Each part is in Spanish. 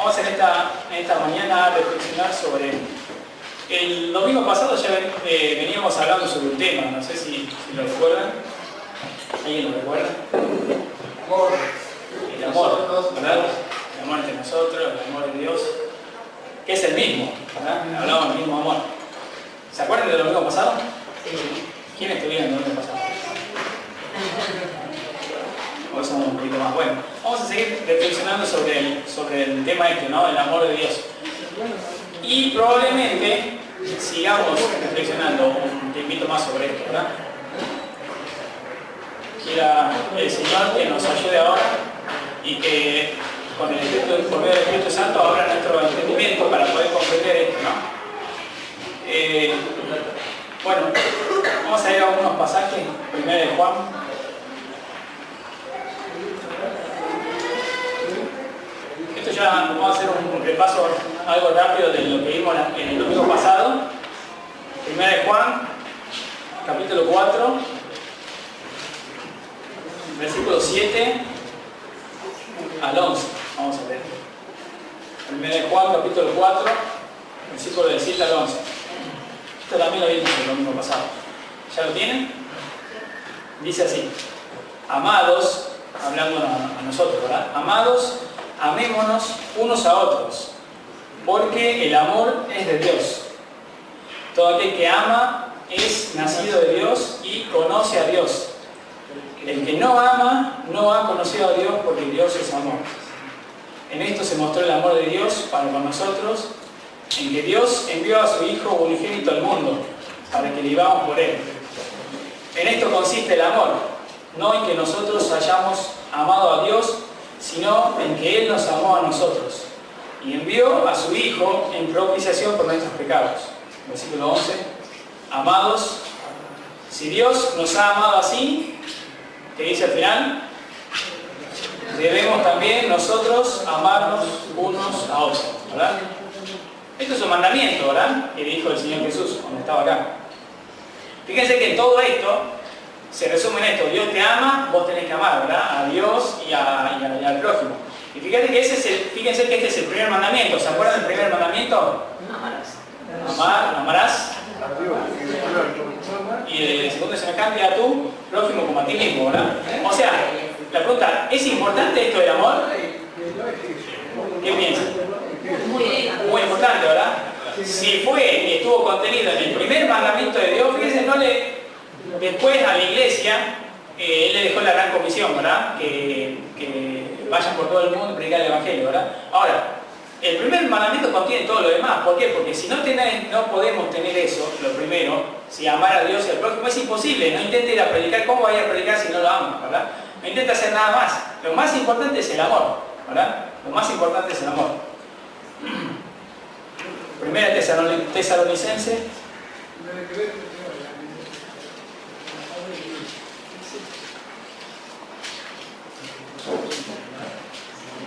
Vamos en esta mañana a reflexionar sobre... El domingo pasado ya veníamos hablando sobre un tema, no sé si lo recuerdan. ¿Alguien lo recuerda? Amor. El amor, ¿verdad? El amor entre nosotros, el amor de Dios, que es el mismo, ¿verdad? Hablamos del mismo amor. ¿Se acuerdan del domingo pasado? Sí. ¿Quién estuvieron el domingo pasado? Hoy somos un poquito más buenos. Vamos a seguir reflexionando sobre el tema este, ¿no? El amor de Dios. Y probablemente sigamos reflexionando un tiempito más sobre esto, ¿verdad? Quiera el Señor que nos ayude ahora y que con el Espíritu, por medio del Espíritu Santo abra nuestro entendimiento para poder comprender esto, ¿no? Bueno, vamos a ir a algunos pasajes. Primero de Juan. Esto ya vamos a hacer un repaso algo rápido de lo que vimos en el domingo pasado. Primera de Juan, capítulo 4, versículo 7 al 11. Vamos a ver. Primera de Juan, capítulo 4, versículo del 7 al 11. Esto también lo vimos el domingo pasado. ¿Ya lo tienen? Dice así: amados, hablando a nosotros, ¿verdad? Amados, amémonos unos a otros, porque el amor es de Dios. Todo aquel que ama es nacido de Dios y conoce a Dios. El que no ama no ha conocido a Dios, porque Dios es amor. En esto se mostró el amor de Dios para con nosotros, en que Dios envió a su Hijo unigénito al mundo, para que vivamos por Él. En esto consiste el amor, no en que nosotros hayamos amado a Dios, sino en que Él nos amó a nosotros y envió a su Hijo en propiciación por nuestros pecados. Versículo 11. Amados, si Dios nos ha amado así, que dice al final, debemos también nosotros amarnos unos a otros, ¿verdad? Esto es un mandamiento, ¿verdad?, que dijo el Señor Jesús cuando estaba acá. Fíjense que en todo esto se resume en esto: Dios te ama, vos tenés que amar, ¿verdad?, a Dios y al prójimo. Y fíjense que este es el primer mandamiento. ¿Se acuerdan del primer mandamiento? Amarás. Amarás. Y el segundo es semejante a tu prójimo como a ti mismo, ¿verdad? O sea, la pregunta, ¿es importante esto del amor? ¿Qué piensan? Muy importante, ¿verdad? Si estuvo contenido en el primer mandamiento de Dios, fíjense, después a la iglesia, Él le dejó la gran comisión, ¿verdad? Que vayan por todo el mundo y predicar el Evangelio, ¿verdad? Ahora, el primer mandamiento contiene todo lo demás. ¿Por qué? Porque si no podemos tener eso, lo primero, si amar a Dios y al prójimo, es imposible. No intente ir a predicar. ¿Cómo vaya a predicar si no lo amas, verdad? No intente hacer nada más. Lo más importante es el amor, ¿verdad? Lo más importante es el amor. Primera Tesalonicense.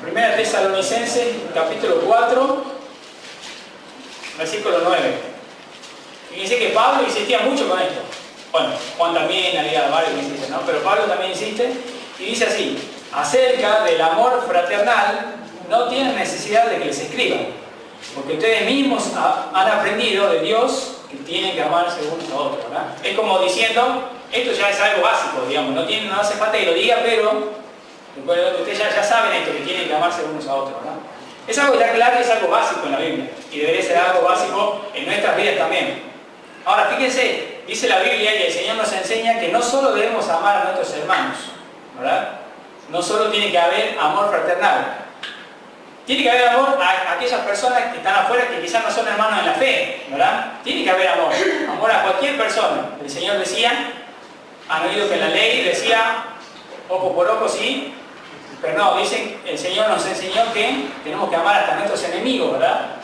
Primera Tesalonicense, capítulo 4, versículo 9. Fíjense que Pablo insistía mucho con esto. Bueno, Juan también, había varios que insisten, ¿no? Pero Pablo también insiste y dice así: acerca del amor fraternal no tienen necesidad de que les escriban, porque ustedes mismos han aprendido de Dios que tienen que amarse unos a otros, ¿verdad? Es como diciendo, esto ya es algo básico, digamos, no hace falta que lo diga, pero ustedes ya saben esto, que tienen que amarse unos a otros, ¿verdad? Es algo que está claro y es algo básico en la Biblia, y debería ser algo básico en nuestras vidas también. Ahora, fíjense, dice la Biblia y el Señor nos enseña que no solo debemos amar a nuestros hermanos, ¿verdad? No solo tiene que haber amor fraternal. Tiene que haber amor a aquellas personas que están afuera que quizás no son hermanos en la fe, ¿verdad? Tiene que haber amor. Amor a cualquier persona. El Señor decía, han oído que en la ley decía, ojo por ojo, sí, pero no, dicen, el Señor nos enseñó que tenemos que amar hasta nuestros enemigos, ¿verdad?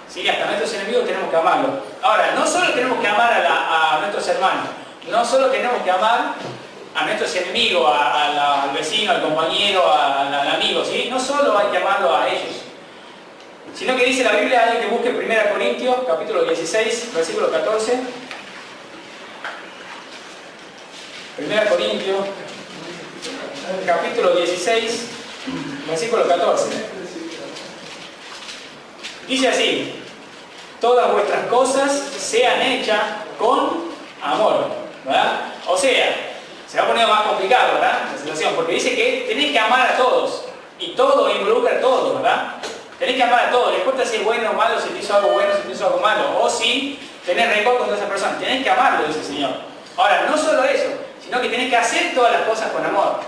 Sí, hasta nuestros enemigos tenemos que amarlos. Ahora, no solo tenemos que amar a nuestros hermanos, no solo tenemos que amar a nuestros enemigos, al vecino, al compañero, al amigo, ¿sí? No solo hay que amarlo a ellos, sino que dice la Biblia, alguien que busque 1 Corintios, capítulo 16, versículo 14. 1 Corintios, capítulo 16, versículo 14. Dice así: todas vuestras cosas sean hechas con amor, ¿verdad? O sea, se va poniendo más complicado, ¿verdad? La situación, porque dice que tenéis que amar a todos, y todo involucra a todos, ¿verdad? Tenés que amar a todos, no importa si es bueno o malo, si te hizo algo bueno, si te hizo algo malo, o si tenés rencor contra esa persona, tenés que amarlo, dice el Señor. Ahora, no solo eso, sino que tenés que hacer todas las cosas con amor.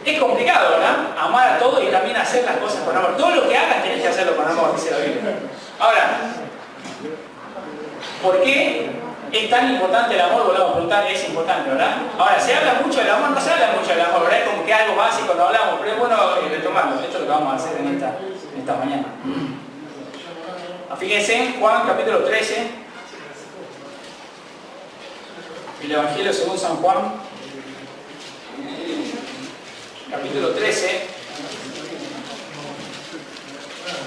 Es complicado, ¿verdad? Amar a todos y también hacer las cosas con amor. Todo lo que hagas tenés que hacerlo con amor, dice la Biblia. Ahora, ¿por qué es tan importante el amor? Volvemos a preguntar, es importante, ¿verdad? Ahora, se habla mucho del amor, no se habla mucho del amor, ¿verdad? Es como que algo básico, no hablamos, pero es bueno retomarlo. Esto es lo que vamos a hacer en esta mañana. Fíjense, Juan capítulo 13, el Evangelio según San Juan, capítulo 13.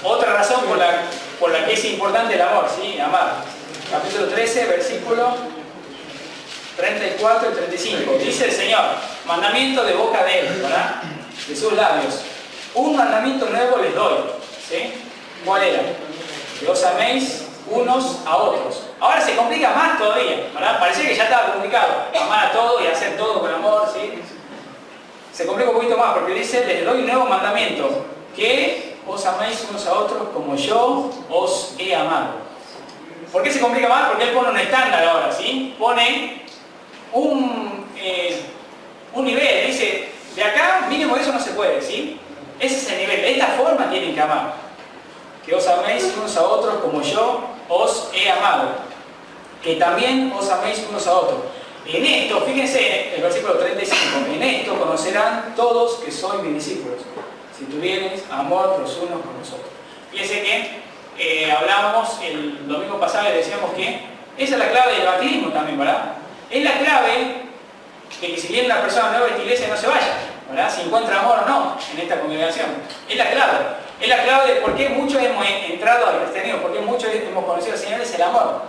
Otra razón por la que es importante el amor, ¿sí? Amar. Capítulo 13, versículo 34 y 35. Dice el Señor: mandamiento de boca de Él, ¿verdad? De sus labios. Un mandamiento nuevo les doy, ¿sí? ¿Cuál era? Que os améis unos a otros. Ahora se complica más todavía, ¿verdad? Parecía que ya estaba complicado. Amar a todos y hacer todo con amor, ¿sí? Se complica un poquito más porque dice: les doy un nuevo mandamiento, que os améis unos a otros como yo os he amado. ¿Por qué se complica más? Porque Él pone un estándar ahora, ¿sí? Pone un nivel, dice, de acá mínimo eso no se puede, ¿sí? Ese es el nivel, de esta forma tienen que amar. Que os améis unos a otros como yo os he amado. Que también os améis unos a otros. En esto, fíjense el versículo 35, en esto conocerán todos que sois mis discípulos, si tuviereis amor los unos con los otros. Fíjense que hablamos el domingo pasado y decíamos que esa es la clave del bautismo también, ¿verdad? Es la clave de que si viene una persona nueva a esta iglesia no se vaya, ¿verdad? Si encuentra amor o no en esta congregación. Es la clave. Es la clave de por qué muchos hemos entrado al cristianismo, por qué muchos hemos conocido al Señor, es el amor.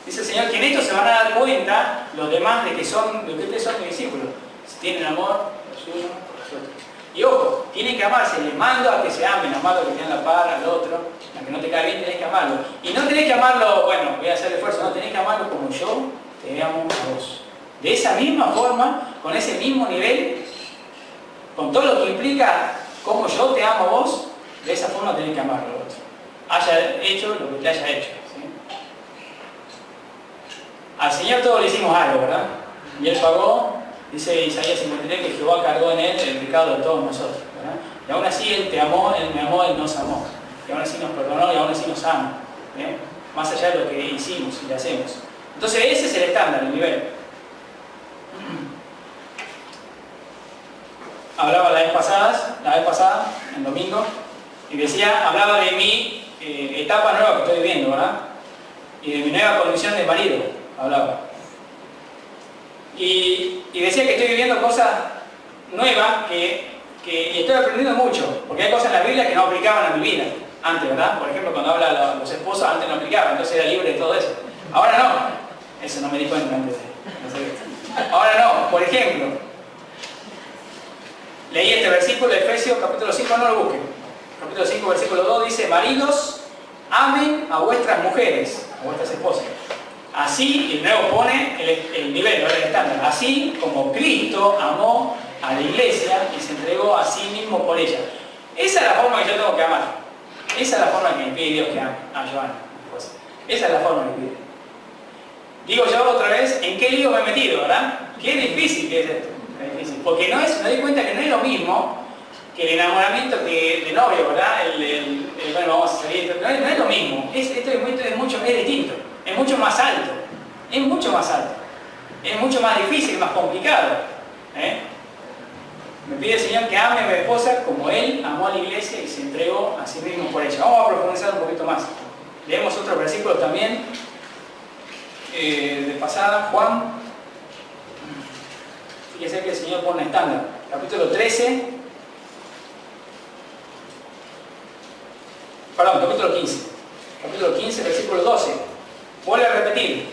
Dice el Señor que en esto se van a dar cuenta los demás de que ustedes son mis discípulos. Si tienen amor los unos por los otros. Y ojo, tienen que amarse, les mando a que se amen, amar al que tienen la par, al otro, al que no te cae bien tenés que amarlo. Y no tenés que amarlo, bueno, voy a hacer el esfuerzo, no, tenés que amarlo como yo te amo a vos. De esa misma forma, con ese mismo nivel, con todo lo que implica como yo te amo a vos, de esa forma tenés que amarlo al otro. Haya hecho lo que te haya hecho. ¿Sí? Al Señor todos le hicimos algo, ¿verdad? Y Él pagó, dice Isaías 53, que Jehová cargó en Él el pecado de todos nosotros, ¿verdad? Y aún así Él te amó, Él me amó, Él nos amó. Y aún así nos perdonó y aún así nos ama. ¿Eh? Más allá de lo que hicimos y le hacemos. Entonces ese es el estándar, el nivel. Hablaba la vez pasada, el domingo, y decía, hablaba de mi etapa nueva que estoy viviendo, ¿verdad? Y de mi nueva condición de marido, hablaba. Y decía que estoy viviendo cosas nuevas que estoy aprendiendo mucho, porque hay cosas en la Biblia que no aplicaban a mi vida antes, ¿verdad? Por ejemplo, cuando habla los esposos, antes no aplicaban, entonces era libre de todo eso. Ahora no, eso no me di cuenta antes de hacer esto. Ahora no, por ejemplo, leí este versículo de Efesios capítulo 5, no lo busquen. Capítulo 5, versículo 2 dice: maridos, amen a vuestras mujeres, a vuestras esposas. Así, el nuevo pone el nivel, el estándar. Así como Cristo amó a la iglesia y se entregó a sí mismo por ella. Esa es la forma que yo tengo que amar. Esa es la forma que me pide Dios que ame a Joana. Pues, esa es la forma que me pide. Digo yo otra vez, ¿en qué lío me he metido, verdad? Qué difícil que es esto. Es difícil. Porque me doy cuenta que no es lo mismo que el enamoramiento que de novio, ¿verdad? Bueno, vamos a salir. No es lo mismo. Esto es distinto. Es mucho más alto. Es mucho más alto. Es mucho más difícil, más complicado. Me pide el Señor que ame a mi esposa como Él amó a la iglesia y se entregó a sí mismo por ella. Vamos a profundizar un poquito más. Leemos otro versículo también. De pasada, Juan. Fíjese que el Señor pone estándar. Capítulo 13. Perdón, capítulo 15. Capítulo 15, versículo 12. Vuelve a repetir.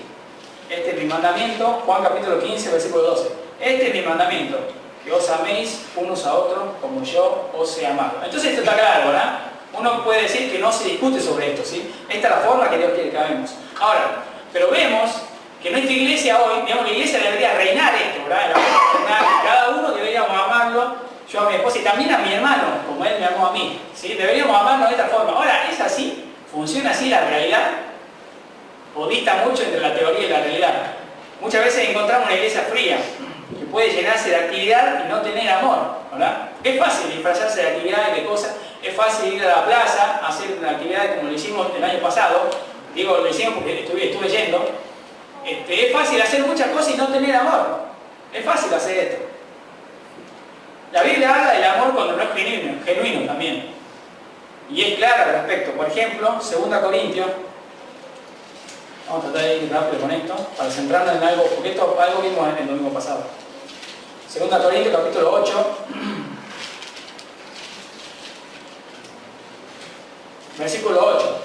Este es mi mandamiento. Juan capítulo 15, versículo 12. Este es mi mandamiento. Que os améis unos a otros como yo os he amado. Entonces esto está claro, ¿verdad? Uno puede decir que no se discute sobre esto, ¿sí? Esta es la forma que Dios quiere que hagamos. Ahora, pero vemos que nuestra iglesia hoy, digamos, la iglesia debería reinar esto, ¿verdad? El amor fraternal, cada uno deberíamos amarlo, yo a mi esposa y también a mi hermano, como él me amó a mí, ¿sí? Deberíamos amarnos de esta forma. Ahora, ¿es así? ¿Funciona así la realidad? ¿O dista mucho entre la teoría y la realidad? Muchas veces encontramos una iglesia fría, que puede llenarse de actividad y no tener amor, ¿verdad? Es fácil disfrazarse de actividades, de cosas, es fácil ir a la plaza, hacer una actividad como lo hicimos el año pasado, digo, lo hicimos porque estuve yendo. Es fácil hacer muchas cosas y no tener amor. Es fácil hacer esto. La Biblia habla del amor cuando no es genuino también. Y es clara al respecto. Por ejemplo, 2 Corintios. Vamos a tratar de ir rápido con esto, para centrarnos en algo, porque esto algo vimos el domingo pasado. 2 Corintios capítulo 8. Versículo 8.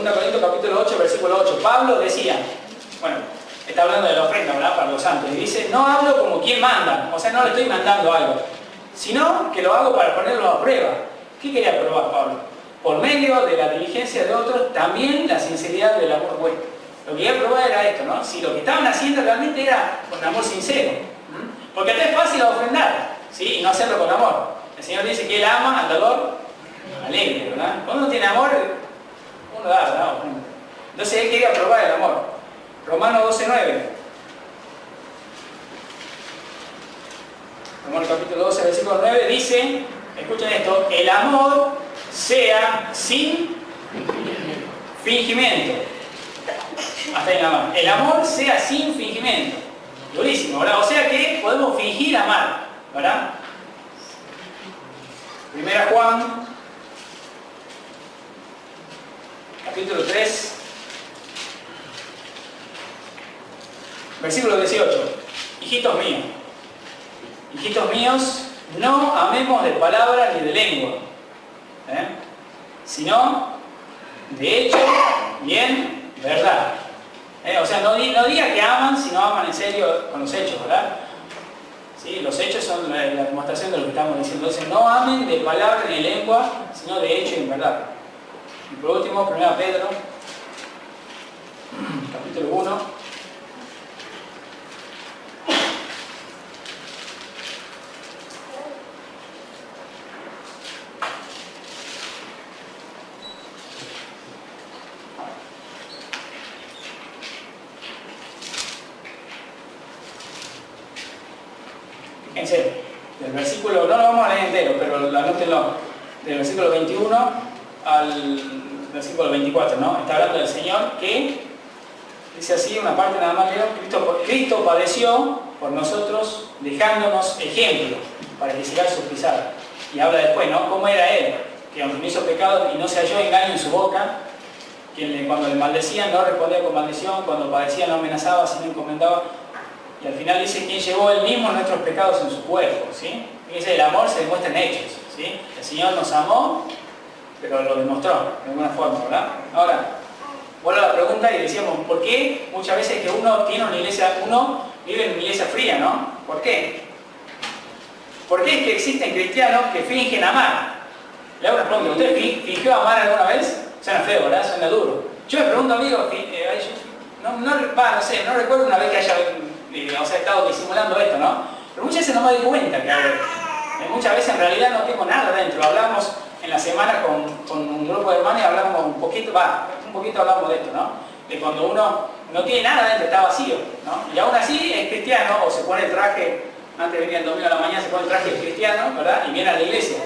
2 Corintios capítulo 8, versículo 8. Pablo decía, bueno, está hablando de la ofrenda, ¿verdad? Para los santos. Y dice, no hablo como quien manda, o sea, no le estoy mandando algo, sino que lo hago para ponerlo a prueba. ¿Qué quería probar Pablo? Por medio de la diligencia de otros, también la sinceridad del amor vuestro. Lo que quería probar era esto, ¿no? Si lo que estaban haciendo realmente era con amor sincero. Porque hasta es fácil ofrendar, ¿sí? Y no hacerlo con amor. El Señor dice que Él ama al dador alegre, ¿verdad? Cuando uno tiene amor, uno da, ¿verdad? Entonces Él quería probar el amor. Romanos 12:9. Romanos capítulo 12, versículo 9 dice, escuchen esto, el amor sea sin fingimiento. Hasta ahí nada más. El amor sea sin fingimiento. Durísimo, ¿verdad? O sea que podemos fingir amar, ¿verdad? 1 Juan, capítulo 3, versículo 18. Hijitos míos, no amemos de palabra ni de lengua, sino de hecho y en verdad. O sea, no diga que aman si no aman en serio con los hechos, ¿verdad? ¿Sí? Los hechos son la demostración de lo que estamos diciendo. Entonces, no amen de palabra ni de lengua, sino de hecho y en verdad. Y por último, 1 Pedro, capítulo 1. Fíjense, del versículo, no lo vamos a leer entero, pero anótenlo, del versículo 21 al versículo 24, ¿no? Está hablando del Señor que, dice así, una parte nada más leo, Cristo padeció por nosotros, dejándonos ejemplo, para que sigáis sus pisadas. Y habla después, ¿no? ¿Cómo era Él? Que aunque no hizo pecado y no se halló engaño en su boca, que cuando le maldecían no respondía con maldición, cuando padecía no amenazaba, sino encomendaba. Y al final dice, quien llevó él mismo nuestros pecados en su cuerpo, ¿sí? Fíjense, el amor se demuestra en hechos, ¿sí? El Señor nos amó, pero lo demostró de alguna forma, ¿verdad? Ahora, vuelvo a la pregunta y decíamos, ¿por qué muchas veces que uno tiene una iglesia, uno vive en una iglesia fría, ¿no? ¿Por qué? ¿Por qué es que existen cristianos que fingen amar? Le hago una pregunta, ¿usted fingió amar alguna vez? Suena feo, ¿verdad? Suena duro. Yo me pregunto, amigo, no sé, no recuerdo una vez que haya estado disimulando esto, ¿no? Pero muchas veces no me doy cuenta que muchas veces en realidad no tengo nada dentro. Hablamos en la semana con un grupo de hermanos y hablamos un poquito hablamos de esto, ¿no? De cuando uno no tiene nada dentro, está vacío, ¿no? Y aún así es cristiano, o se pone el traje, antes de venir el domingo a la mañana se pone el traje cristiano, ¿verdad? Y viene a la iglesia.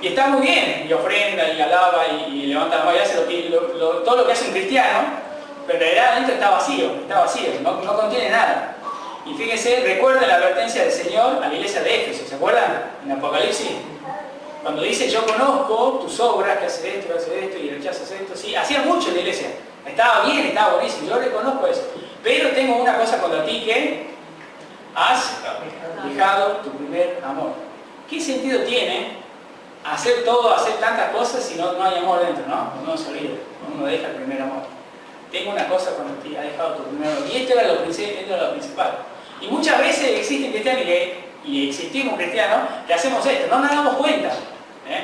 Y está muy bien, y ofrenda, y alaba, y levanta la mano, y hace todo lo que hace un cristiano, pero en realidad adentro está vacío, no contiene nada. Y fíjense, recuerden la advertencia del Señor a la iglesia de Éfeso, ¿se acuerdan? En Apocalipsis, cuando dice, yo conozco tus obras, que haces esto y rechazas esto, sí, hacía mucho en la iglesia, estaba bien, estaba buenísimo, yo reconozco eso, pero tengo una cosa contra ti, que has dejado tu primer amor. ¿Qué sentido tiene hacer todo, hacer tantas cosas si no hay amor dentro, ¿no? Uno se olvida, uno deja el primer amor. Tengo una cosa contra ti, has dejado tu primer amor. Y esto era lo principal. Y muchas veces existen cristianos y existimos cristianos que hacemos esto, no nos damos cuenta.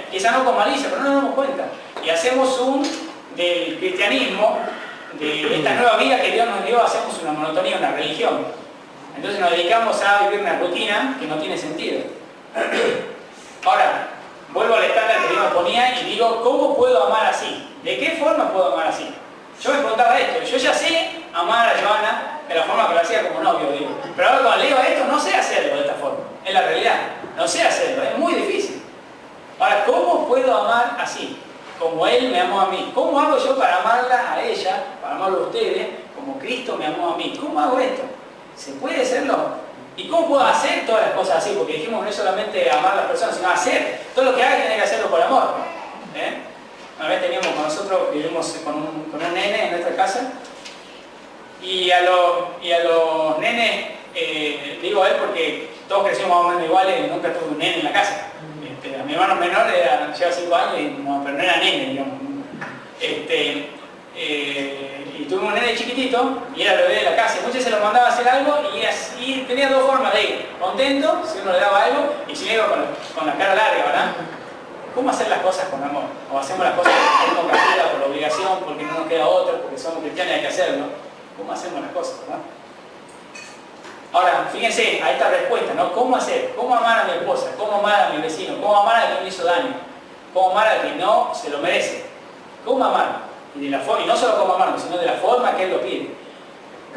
Quizá no con malicia, pero no nos damos cuenta. y hacemos del cristianismo, de esta nueva vida que Dios nos dio, hacemos una monotonía, una religión. Entonces nos dedicamos a vivir una rutina que no tiene sentido. Ahora, vuelvo al estándar que yo me ponía y digo, ¿cómo puedo amar así? ¿De qué forma puedo amar así? Yo me preguntaba esto, yo ya sé amar a Joana de la forma que lo hacía como novio, digo. Pero ahora cuando leo esto no sé hacerlo de esta forma, es la realidad. No sé hacerlo, es muy difícil. Ahora, ¿cómo puedo amar así? Como Él me amó a mí. ¿Cómo hago yo para amarla a ella, para amarlo a ustedes, como Cristo me amó a mí? ¿Cómo hago esto? ¿Se puede hacerlo? ¿Y cómo puedo hacer todas las cosas así? Porque dijimos no es solamente amar a las personas, sino hacer. Todo lo que haga tiene que hacerlo por amor. Una vez teníamos con nosotros, vivimos con un nene en nuestra casa, y a los nenes, digo a él porque todos crecimos más o menos iguales y nunca tuve un nene en la casa. A mi hermano menor lleva 5 años, pero no era nene, digamos. Y tuve un nene chiquitito y era el bebé de la casa. Muchas veces lo mandaba a hacer algo y tenía dos formas de ir. Contento, si uno le daba algo, y si no iba con la cara larga, ¿verdad? ¿Cómo hacer las cosas con amor? O hacemos las cosas porque tenemos que hacerlas por la obligación, porque no nos queda otra, porque somos cristianos y hay que hacerlo. ¿Cómo hacemos las cosas, verdad? Ahora, fíjense a esta respuesta, ¿no? ¿Cómo hacer? ¿Cómo amar a mi esposa? ¿Cómo amar a mi vecino? ¿Cómo amar al que me hizo daño? ¿Cómo amar al que no se lo merece? ¿Cómo amar? Y no solo cómo amarlo, sino de la forma que Él lo pide.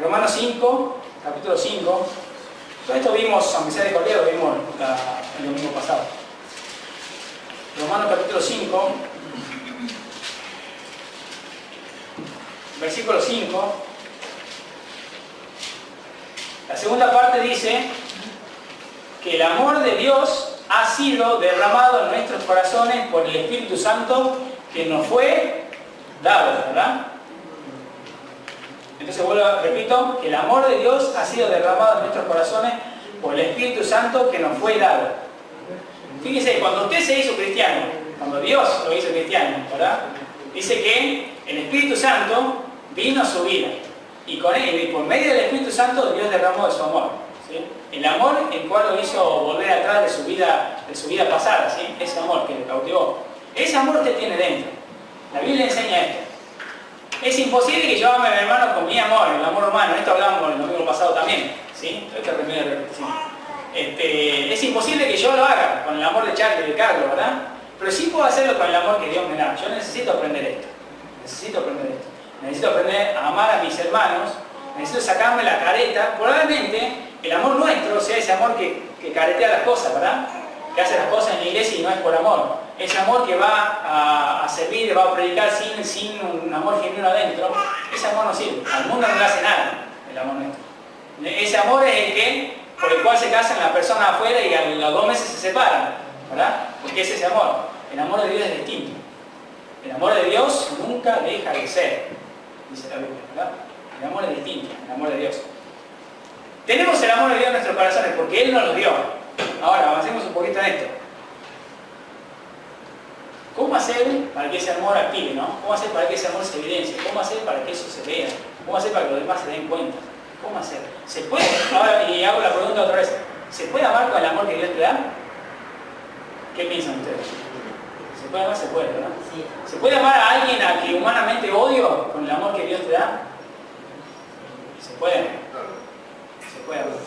Romanos 5, capítulo 5. Todo esto vimos, aunque sea de corrido, lo vimos el domingo pasado. Romanos capítulo 5, versículo 5. La segunda parte dice que el amor de Dios ha sido derramado en nuestros corazones por el Espíritu Santo que nos fue dado, ¿verdad? Entonces repito, que el amor de Dios ha sido derramado en nuestros corazones por el Espíritu Santo que nos fue dado. Fíjense, cuando usted se hizo cristiano, cuando Dios lo hizo cristiano, ¿verdad? Dice que el Espíritu Santo vino a su vida. Y con él, y por medio del Espíritu Santo, Dios derramó de su amor. ¿Sí? El amor el cual lo hizo volver atrás de su vida pasada, ¿sí? Ese amor que le cautivó. Ese amor usted tiene dentro. La Biblia enseña esto. Es imposible que yo ame a mi hermano con mi amor, el amor humano. Esto hablamos el domingo pasado también. ¿Sí? Esto es remedio de repetición. Es imposible que yo lo haga con el amor de Charlie y de Carlos, ¿verdad? Pero sí puedo hacerlo con el amor que Dios me da. Yo necesito aprender esto. Necesito aprender a amar a mis hermanos. Necesito sacarme la careta. Probablemente el amor nuestro sea ese amor que caretea las cosas, ¿verdad? Que hace las cosas en la iglesia y no es por amor. Ese amor que va a servir, va a predicar sin un amor genuino adentro. Ese amor no sirve. Al mundo no le hace nada el amor nuestro. Ese amor es el por el cual se casan las personas afuera y a los 2 meses se separan, ¿verdad? Porque es ese amor. El amor de Dios es distinto. El amor de Dios nunca deja de ser, dice la Biblia, ¿verdad? El amor es distinto, el amor de Dios. Tenemos el amor de Dios en nuestros corazones porque Él nos lo dio. Ahora, avancemos un poquito en esto. ¿Cómo hacer para que ese amor active, no? ¿Cómo hacer para que ese amor se evidencie? ¿Cómo hacer para que eso se vea? ¿Cómo hacer para que los demás se den cuenta? ¿Cómo hacer? ¿Se puede? Ahora, y hago la pregunta otra vez. ¿Se puede amar con el amor que Dios te da? ¿Qué piensan ustedes? ¿Se puede amar? Se puede, ¿verdad? Sí. ¿Se puede amar a alguien a que humanamente odio con el amor que Dios te da? ¿Se puede? Se puede amar.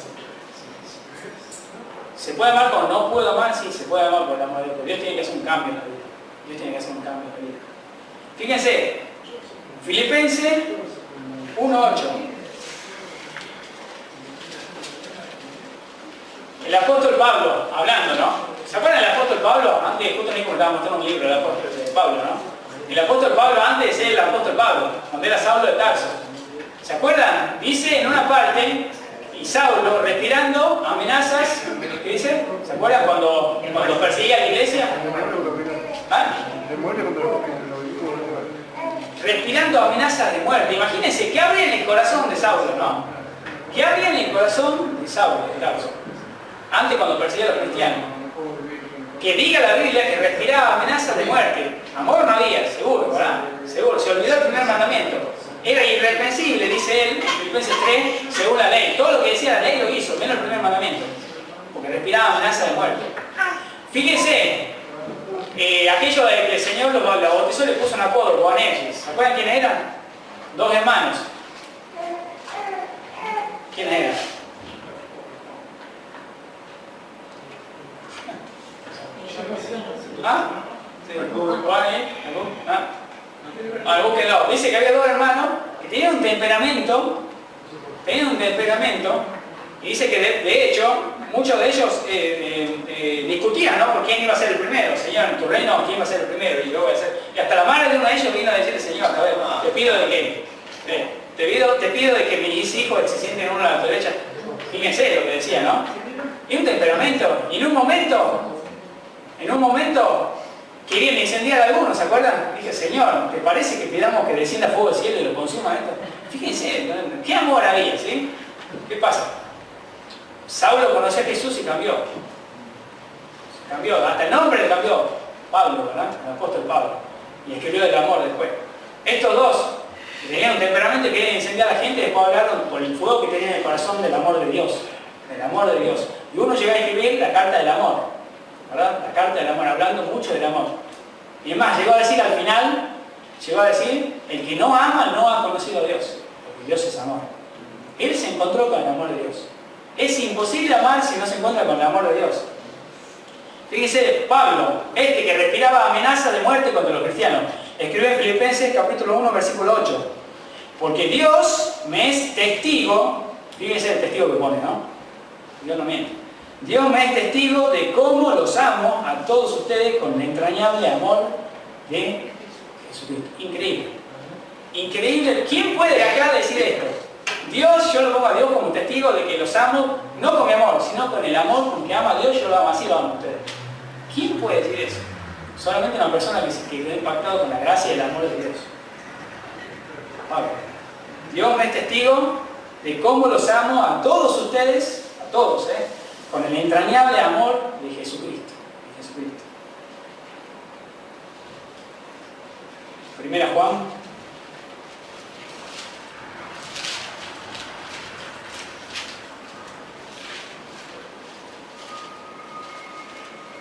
¿Se puede amar cuando no puedo amar? Sí, se puede amar por el amor de Dios. Dios tiene que hacer un cambio en la vida. Dios tiene que hacer un cambio en la vida. Fíjense, Filipenses 1:8. El apóstol Pablo, hablando, ¿no? ¿Se acuerdan del apóstol Pablo? Antes, justo mismo estaba mostrando un libro del apóstol Pablo, ¿no? El apóstol Pablo antes de ser el apóstol Pablo, cuando era Saulo de Tarso. ¿Se acuerdan? Dice en una parte, y Saulo respirando amenazas, ¿qué dice? ¿Se acuerdan cuando perseguía a la iglesia? ¿Ah? Respirando amenazas de muerte. Imagínense, ¿qué habría en el corazón de Saulo, no? ¿Qué habría en el corazón de Saulo de Tarso? Antes cuando perseguía a los cristianos. Que diga la Biblia que respiraba amenazas de muerte. Amor no había, seguro, ¿verdad? Seguro, se olvidó el primer mandamiento. Era irreprensible, dice él, en Filipenses 3, según la ley. Todo lo que decía la ley lo hizo, menos el primer mandamiento. Porque respiraba amenazas de muerte. Fíjense, Aquello de que el Señor los bautizó le puso un apodo, Boanerges. ¿Se acuerdan quiénes eran? Dos hermanos. ¿Quiénes eran? ¿Ah? Sí. Algún quedó. Dice que había dos hermanos que tenían un temperamento, y dice que de hecho muchos de ellos discutían, ¿no? Por quién iba a ser el primero. Señor, en tu reino, ¿quién va a ser el primero? Y yo voy a ser. Y hasta la madre de uno de ellos vino a decirle, Señor, a ver, te pido de que mis hijos se sienten uno a la derecha. Fíjense lo que decía, ¿no? Y un temperamento. Y en un momento querían incendiar a algunos, ¿se acuerdan? Dije, Señor, ¿te parece que pidamos que descienda fuego del cielo y lo consuma esto? Fíjense, ¿qué amor había, sí? ¿Qué pasa? Saulo conoció a Jesús y cambió. Cambió, hasta el nombre le cambió. Pablo, ¿verdad? El apóstol Pablo. Y escribió del amor después. Estos dos, que tenían un temperamento y querían incendiar a la gente, después hablaron por el fuego que tenían en el corazón del amor de Dios. Del amor de Dios. Y uno llegó a escribir la carta del amor. ¿Verdad? La carta del amor, hablando mucho del amor. Y además, llegó a decir al final, el que no ama no ha conocido a Dios. Porque Dios es amor. Él se encontró con el amor de Dios. Es imposible amar si no se encuentra con el amor de Dios. Fíjense, Pablo, que respiraba amenaza de muerte contra los cristianos, escribió en Filipenses capítulo 1, versículo 8. Porque Dios me es testigo, fíjense el testigo que pone, ¿no? Dios no miente. Dios me es testigo de cómo los amo a todos ustedes con el entrañable amor de Jesucristo. Increíble. Increíble. ¿Quién puede acá decir esto? Dios, yo lo pongo a Dios como testigo de que los amo, no con mi amor, sino con el amor con que ama a Dios, yo lo amo, así lo amo a ustedes. ¿Quién puede decir eso? Solamente una persona que quedó impactado con la gracia y el amor de Dios. Pablo. Dios me es testigo de cómo los amo a todos ustedes, a todos, con el entrañable amor de Jesucristo. Primera Juan.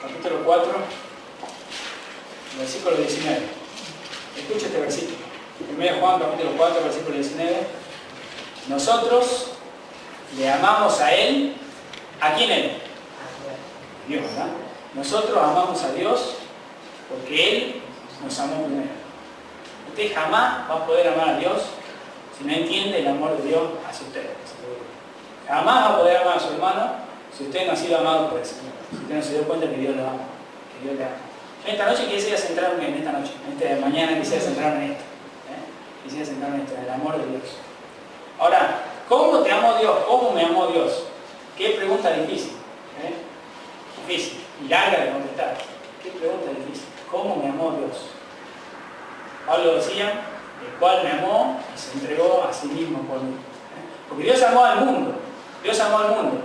Capítulo 4, versículo 19. Escucha este versículo. 1 Juan, capítulo 4, versículo 19. Nosotros le amamos a Él. ¿A quién Él? Dios, ¿verdad? Nosotros amamos a Dios porque Él nos amó primero. Usted jamás va a poder amar a Dios si no entiende el amor de Dios hacia usted. Jamás va a poder amar a su hermano si usted no ha sido amado por el Señor. Si usted no se dio cuenta que Dios lo ama. Que Dios le ama. Yo esta noche quisiera centrarme en esta noche. Mañana quisiera centrarme en esto. Quisiera centrarme en esto, en el amor de Dios. Ahora, ¿cómo te amó Dios? ¿Cómo me amó Dios? Qué pregunta difícil. Difícil y larga de contestar. Qué pregunta difícil. ¿Cómo me amó Dios? Pablo decía, el cual me amó y se entregó a sí mismo por mí. Porque Dios amó al mundo. Dios amó al mundo.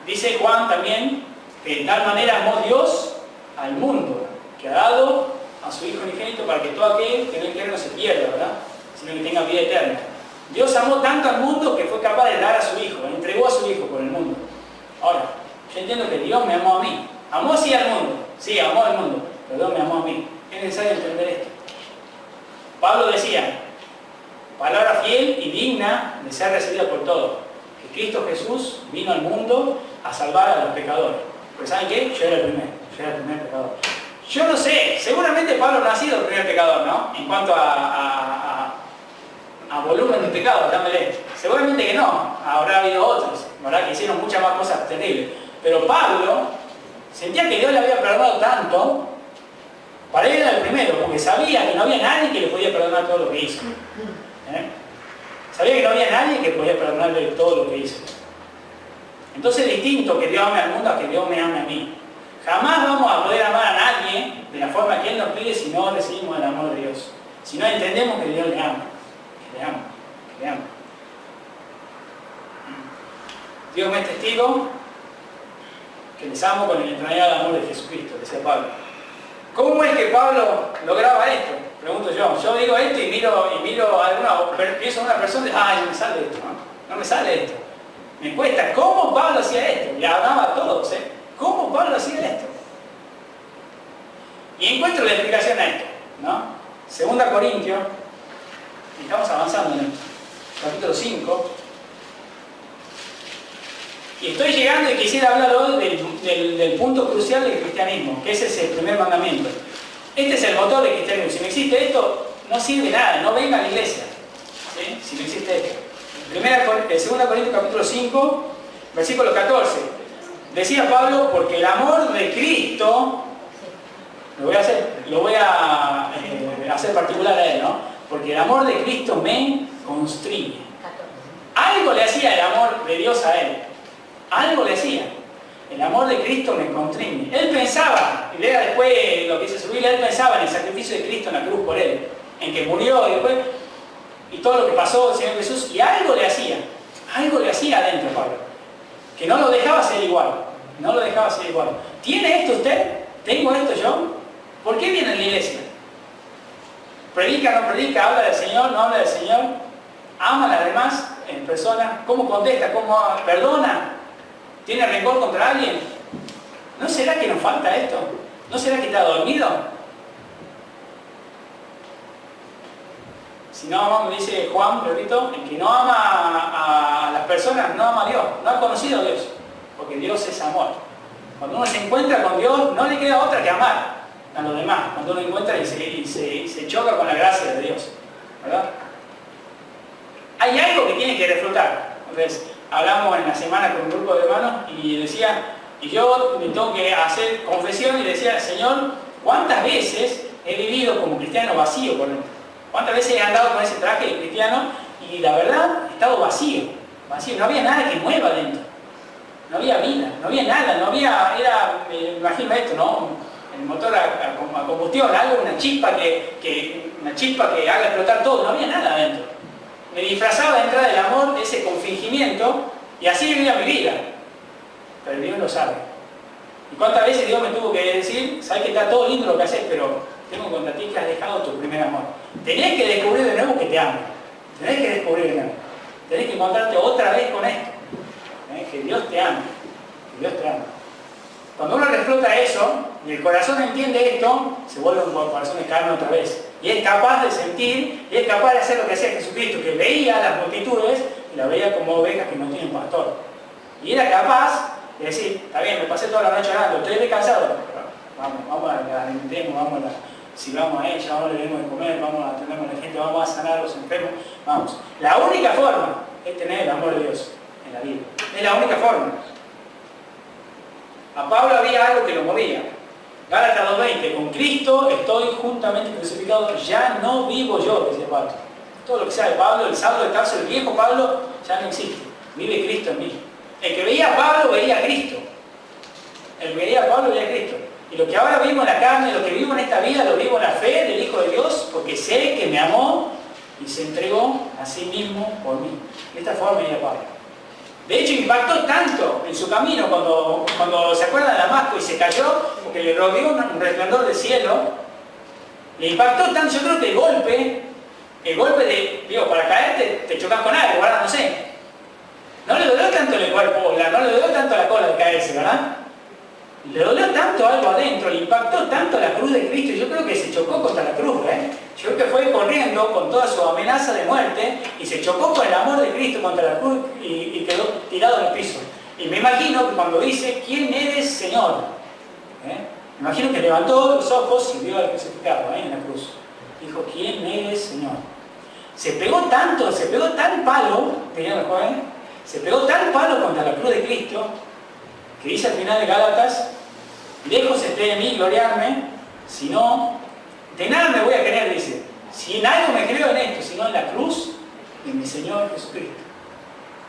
Dice Juan también que de tal manera amó Dios al mundo, que ha dado a su Hijo unigénito para que todo aquel que en él cree no se pierda, ¿verdad? Sino que tenga vida eterna. Dios amó tanto al mundo que fue capaz de dar a su Hijo, entregó a su Hijo por el mundo. Ahora, yo entiendo que Dios me amó a mí. Amó sí al mundo, sí, amó al mundo, pero Dios me amó a mí. Es necesario entender esto. Pablo decía, palabra fiel y digna de ser recibida por todos, que Cristo Jesús vino al mundo a salvar a los pecadores. Pues ¿saben qué? Yo era el primer pecador. Yo no sé, seguramente Pablo no ha sido el primer pecador, ¿no? En cuanto a volumen de pecado, dámele. Seguramente que no, habrá habido otros, ¿verdad? Que hicieron muchas más cosas terribles. Pero Pablo sentía que Dios le había perdonado tanto, para él era el primero, porque sabía que no había nadie que le podía perdonar todo lo que hizo. Sabía que no había nadie que podía perdonarle todo lo que hizo. Entonces es distinto que Dios ame al mundo a que Dios me ame a mí. Jamás vamos a poder amar a nadie de la forma que Él nos pide si no recibimos el amor de Dios. Si no entendemos que Dios le ama. Que le ama. Que le ama. Dios me es testigo que les amo con el entrañable amor de Jesucristo, decía Pablo. ¿Cómo es que Pablo lograba esto? Pregunto yo. Yo digo esto y miro a alguna, pienso a una persona y no me sale esto, no me sale esto. Me cuesta. ¿Cómo Pablo hacía esto? Le amaba a todos, ¿Cómo Pablo hacía esto? explicación a esto, ¿no? Segunda Corintios, y estamos avanzando en esto, capítulo 5. Y estoy llegando y quisiera hablar hoy del punto crucial del cristianismo, que ese es el primer mandamiento. Este es el motor del cristianismo. Si no existe esto, no sirve nada, no venga a la iglesia, ¿sí? Si no existe esto. 2 Corintios capítulo 5, versículo 14. Decía Pablo, porque el amor de Cristo, lo voy a hacer particular a él, ¿no? Porque el amor de Cristo me constriñe. Algo le hacía el amor de Dios a él. Algo le hacía. El amor de Cristo me constriñe. Él pensaba, y lea después lo que dice su Biblia, él pensaba en el sacrificio de Cristo en la cruz por él, en que murió y después, y todo lo que pasó el Señor Jesús, y algo le hacía adentro, Pablo, que no lo dejaba ser igual, no lo dejaba ser igual. ¿Tiene esto usted? ¿Tengo esto yo? ¿Por qué viene a la iglesia? ¿Predica, no predica? ¿Habla del Señor, no habla del Señor? ¿Ama a las demás personas? ¿Cómo contesta? ¿Cómo perdona? ¿Tiene rencor contra alguien? ¿No será que nos falta esto? ¿No será que está dormido? Si no amamos, dice Juan, repito, el que no ama a las personas no ama a Dios, no ha conocido a Dios, porque Dios es amor. Cuando uno se encuentra con Dios, no le queda otra que amar a los demás, cuando uno encuentra y se choca con la gracia de Dios, ¿verdad? Hay algo que tiene que reflotar. Entonces, hablamos en la semana con un grupo de hermanos y decía, y yo me tengo que hacer confesión y decía, Señor, ¿cuántas veces he vivido como cristiano vacío por dentro? ¿Cuántas veces he andado con ese traje de cristiano y la verdad he estado vacío? No había nada que mueva dentro. No había vida, no había nada, no había, imagino esto, ¿no? El motor a combustión, una chispa que haga explotar todo, no había nada adentro. Me disfrazaba de entrada del amor, de ese confingimiento, y así vivía mi vida. Pero Dios lo sabe. ¿Y cuántas veces Dios me tuvo que decir, sabes que está todo lindo lo que haces, pero tengo contra ti que has dejado tu primer amor? Tenés que descubrir de nuevo que te amo. Tenés que descubrir de nuevo. Tenés que encontrarte otra vez con esto. Que Dios te ama. Que Dios te ama. Cuando uno reflota eso, y el corazón entiende esto, se vuelve un corazón de carne otra vez. Y es capaz de sentir, y es capaz de hacer lo que hacía Jesucristo, que veía a las multitudes y las veía como ovejas que no tienen pastor. Y era capaz de decir, está bien, me pasé toda la noche orando, estoy descansado, pero vamos a la alimentemos, si vamos a ella, vamos a le demos de comer, vamos a atender a la gente, vamos a sanar a los enfermos, vamos. La única forma es tener el amor de Dios en la vida. Es la única forma. A Pablo había algo que lo movía. Gálatas 2:20, con Cristo estoy juntamente crucificado, ya no vivo yo, decía Pablo. Todo lo que sea de Pablo, el Saulo de Tarso, el viejo Pablo, ya no existe. Vive Cristo en mí. El que veía a Pablo, veía a Cristo. El que veía a Pablo, veía a Cristo. Y lo que ahora vivo en la carne, lo que vivo en esta vida, lo vivo en la fe del Hijo de Dios, porque sé que me amó y se entregó a sí mismo por mí. De esta forma veía Pablo. De hecho, impactó tanto en su camino cuando se acuerdan de Damasco y se cayó, porque le rodeó un resplandor del cielo. Le impactó tanto, yo creo que el golpe de, digo, para caerte te chocas con algo, ¿verdad? No sé. No le dolió tanto el cuerpo, no le dolió tanto la cola de caerse, ¿verdad? Le dolió tanto algo adentro, le impactó tanto la cruz de Cristo, y yo creo que se chocó contra la cruz, Yo creo que fue corriendo con toda su amenaza de muerte y se chocó con el amor de Cristo contra la cruz y quedó tirado en el piso. Y me imagino que cuando dice, ¿quién eres, Señor? Me imagino que levantó los ojos y vio al crucificado en la cruz. Dijo, ¿quién eres, Señor? Se pegó tal palo, tenía el joven, se pegó tal palo contra la cruz de Cristo, que dice al final de Gálatas, lejos esté de mí gloriarme, si no, de nada me voy a querer, dice. Si en algo me creo en esto, sino en la cruz de mi Señor Jesucristo.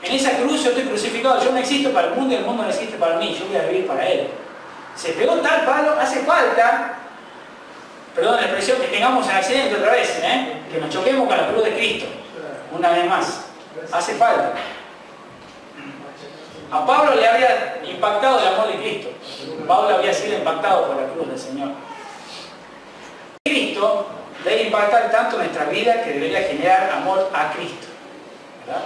En esa cruz yo estoy crucificado, yo no existo para el mundo y el mundo no existe para mí, yo voy a vivir para Él. Se pegó tal palo, hace falta, perdón la expresión, que tengamos un accidente otra vez, que nos choquemos con la cruz de Cristo, una vez más. Hace falta. A Pablo le había impactado el amor de Cristo. Pablo había sido impactado por la cruz del Señor. Cristo debe impactar tanto nuestra vida que debería generar amor a Cristo, ¿verdad?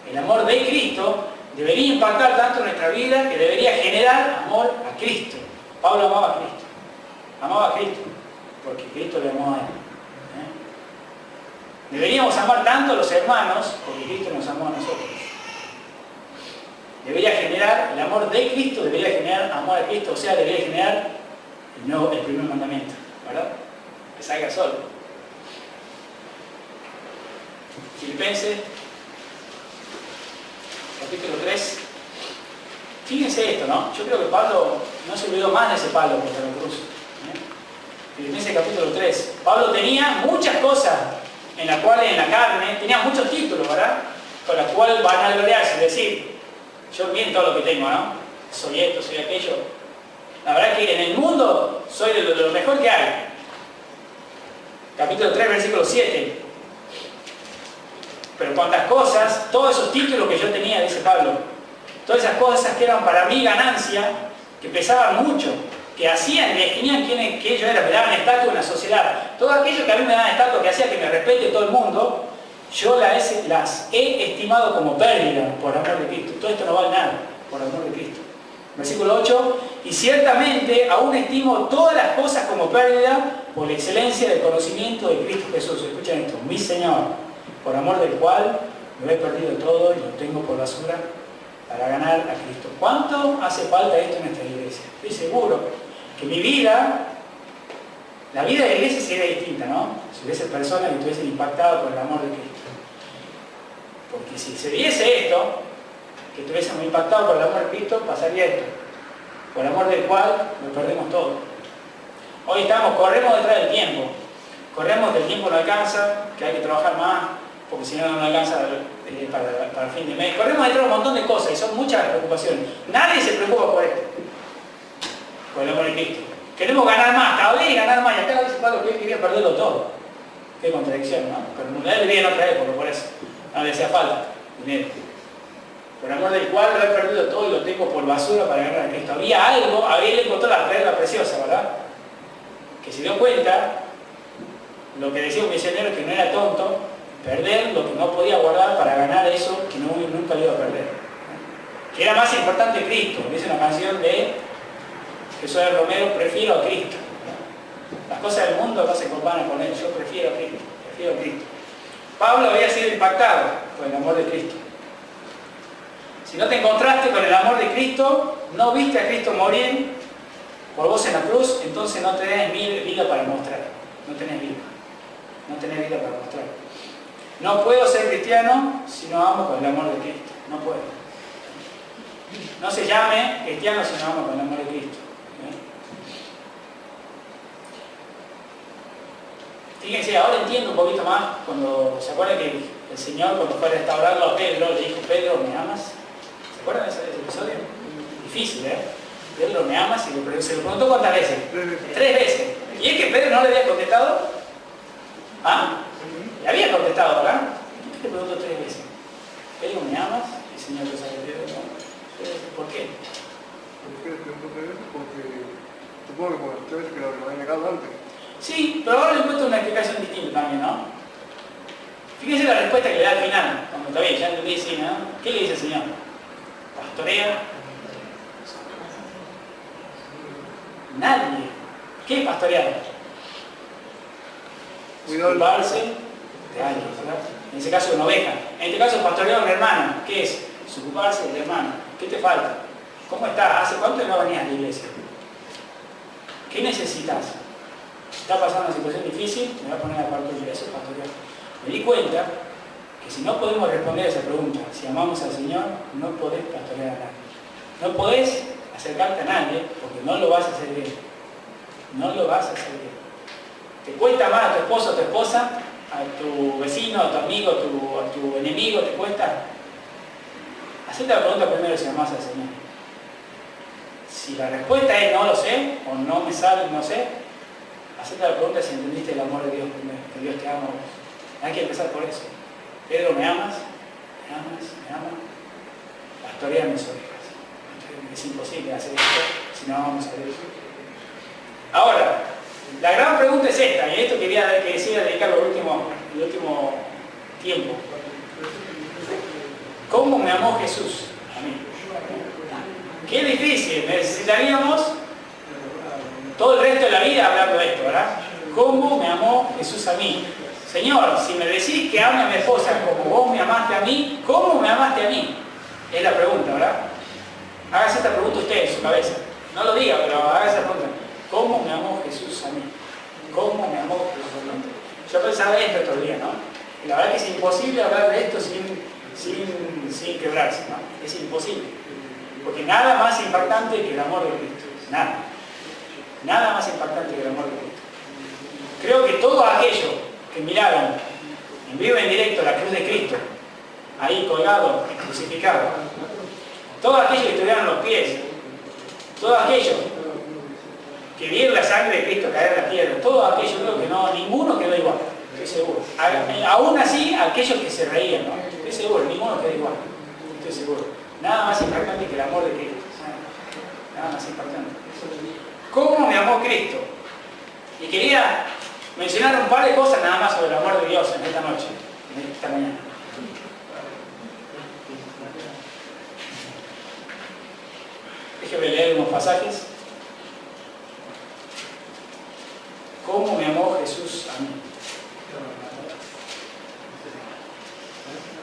El amor de Cristo debería impactar tanto nuestra vida que debería generar amor a Cristo. Pablo amaba a Cristo. Amaba a Cristo. porque Cristo le amó a él. Deberíamos amar tanto a los hermanos porque Cristo nos amó a nosotros. Debería generar, el amor de Cristo debería generar amor a Cristo, o sea, debería generar el primer mandamiento, ¿verdad? Que salga solo. Filipenses, capítulo 3. Fíjense esto, ¿no? Yo creo que Pablo no se olvidó más de ese palo contra la cruz. Filipenses capítulo 3. Pablo tenía muchas cosas en las cuales en la carne, tenía muchos títulos, ¿verdad? Con las cuales van a gloriarse, es decir, yo bien todo lo que tengo, ¿no? Soy esto, soy aquello. La verdad es que en el mundo soy de lo mejor que hay. Capítulo 3, versículo 7. Pero cuántas cosas, todos esos títulos que yo tenía, dice Pablo, todas esas cosas que eran para mí ganancia, que pesaban mucho, que hacían, me definían quién yo era, me daban estatus en la sociedad. Todo aquello que a mí me daban estatus, que hacía que me respete todo el mundo, yo las he estimado como pérdida por amor de Cristo. Todo esto no vale nada por amor de Cristo. Versículo 8, y ciertamente aún estimo todas las cosas como pérdida por la excelencia del conocimiento de Cristo Jesús. Escuchen esto, mi Señor, por amor del cual lo he perdido todo y lo tengo por basura para ganar a Cristo. ¿Cuánto hace falta esto en nuestra iglesia? Estoy seguro que mi vida, la vida de la iglesia sería distinta, ¿no? Si hubiese personas que estuviesen impactadas por el amor de Cristo. Porque si se diese esto, que estuviésemos impactados por el amor de Cristo, pasaría esto. Por el amor del cual lo perdemos todo. Hoy corremos detrás del tiempo. Corremos que el tiempo no alcanza, que hay que trabajar más, porque si no, no alcanza para el fin de mes. Corremos detrás de un montón de cosas y son muchas preocupaciones. Nadie se preocupa por esto. Por el amor de Cristo. Queremos ganar más, cada vez ganar más. Y acá dice Pablo que él quería perderlo todo. Qué contradicción, ¿no? Pero él vivía en otra época, por eso. No le hacía falta dinero. Por amor del cual lo he perdido todo y lo tengo por basura para ganar a Cristo. Había algo, él encontró la perla preciosa, ¿verdad? Que se dio cuenta, lo que decía un misionero, que no era tonto, perder lo que no podía guardar para ganar eso que nunca lo iba a perder. Que era más importante Cristo. Dice una canción de Jesús de Romero, prefiero a Cristo. Las cosas del mundo no se comparan con él, yo prefiero a Cristo, prefiero a Cristo. Pablo había sido impactado por el amor de Cristo. Si no te encontraste con el amor de Cristo, no viste a Cristo morir por vos en la cruz, entonces no tenés vida para mostrar. No tenés vida. No tenés vida para mostrar. No puedo ser cristiano si no amo con el amor de Cristo. No puedo. No se llame cristiano si no amo con el amor de Cristo. Fíjense, ahora entiendo un poquito más cuando se acuerdan que el Señor, cuando fue a restaurarlo a Pedro, le dijo: Pedro, ¿me amas? ¿Se acuerdan de ese episodio? Difícil, ¿eh? Pedro, ¿me amas? Y se lo preguntó cuántas veces. 3 veces. ¿Y es que Pedro no le había contestado? ¿Ah? Le había contestado, ¿verdad? ¿Por qué le preguntó 3 veces? Pedro, ¿me amas? Y el Señor le dijo: Pedro, no. ¿Por qué? ¿Por qué le preguntó 3 veces? Porque supongo que por 3 veces que lo había negado antes. Sí, pero ahora le encuentro una explicación distinta también, ¿no? Fíjense la respuesta que le da al final, cuando está bien, ya entendí, sí, ¿no? ¿Qué le dice el Señor? Pastorea. Nadie. ¿Qué es pastorear? Ocuparse de alguien, ¿verdad? En ese caso una oveja. En este caso pastorear a una hermana. ¿Qué es? Ocuparse de la hermana. ¿Qué te falta? ¿Cómo estás? ¿Hace cuánto no venías a la iglesia? ¿Qué necesitas? Está pasando una situación difícil, me voy a poner a parte de eso, pastorear. Me di cuenta que si no podemos responder a esa pregunta, si amamos al Señor, no podés pastorear a nadie. No podés acercarte a nadie porque no lo vas a hacer bien. No lo vas a hacer bien. Te cuesta más a tu esposo, a tu esposa, a tu vecino, a tu amigo, a tu enemigo, te cuesta. Hacete la pregunta primero si amás al Señor. Si la respuesta es no lo sé, o no me sale, no sé, hacete la pregunta si entendiste el amor de Dios primero, que Dios te ama a vos. Hay que empezar por eso. Pedro, ¿me amas? ¿Me amas? ¿Me amas? Pastorea mis ovejas. Es imposible hacer esto si no amamos a Dios. Ahora, la gran pregunta es esta, y esto quería dedicar el último tiempo. ¿Cómo me amó Jesús a mí? Qué difícil, necesitaríamos todo el resto de la vida hablando de esto, ¿verdad? ¿Cómo me amó Jesús a mí? Señor, si me decís que ame a mi esposa como vos me amaste a mí, ¿cómo me amaste a mí? Es la pregunta, ¿verdad? Hágase esta pregunta usted en su cabeza. No lo diga, pero hágase esa pregunta. ¿Cómo me amó Jesús a mí? ¿Cómo me amó Jesús a mí? Yo pensaba esto otro día, ¿no? Y la verdad que es imposible hablar de esto sin quebrarse, ¿no? Es imposible. Porque nada más impactante que el amor de Cristo. Nada. Nada más impactante que el amor de Cristo. Creo que todos aquellos que miraron en vivo y en directo la cruz de Cristo, ahí colgado, crucificado, todos aquellos que estuvieron los pies, todos aquellos que vieron la sangre de Cristo caer en la tierra, todos aquellos, creo que no, ninguno quedó igual, estoy seguro. Aún así, aquellos que se reían, ¿no? Estoy seguro, ninguno quedó igual, estoy seguro. Nada más impactante que el amor de Cristo. Nada más impactante. ¿Cómo me amó Cristo? Y quería mencionar un par de cosas nada más sobre el amor de Dios en esta noche, en esta mañana. Déjeme leer unos pasajes. ¿Cómo me amó Jesús a mí?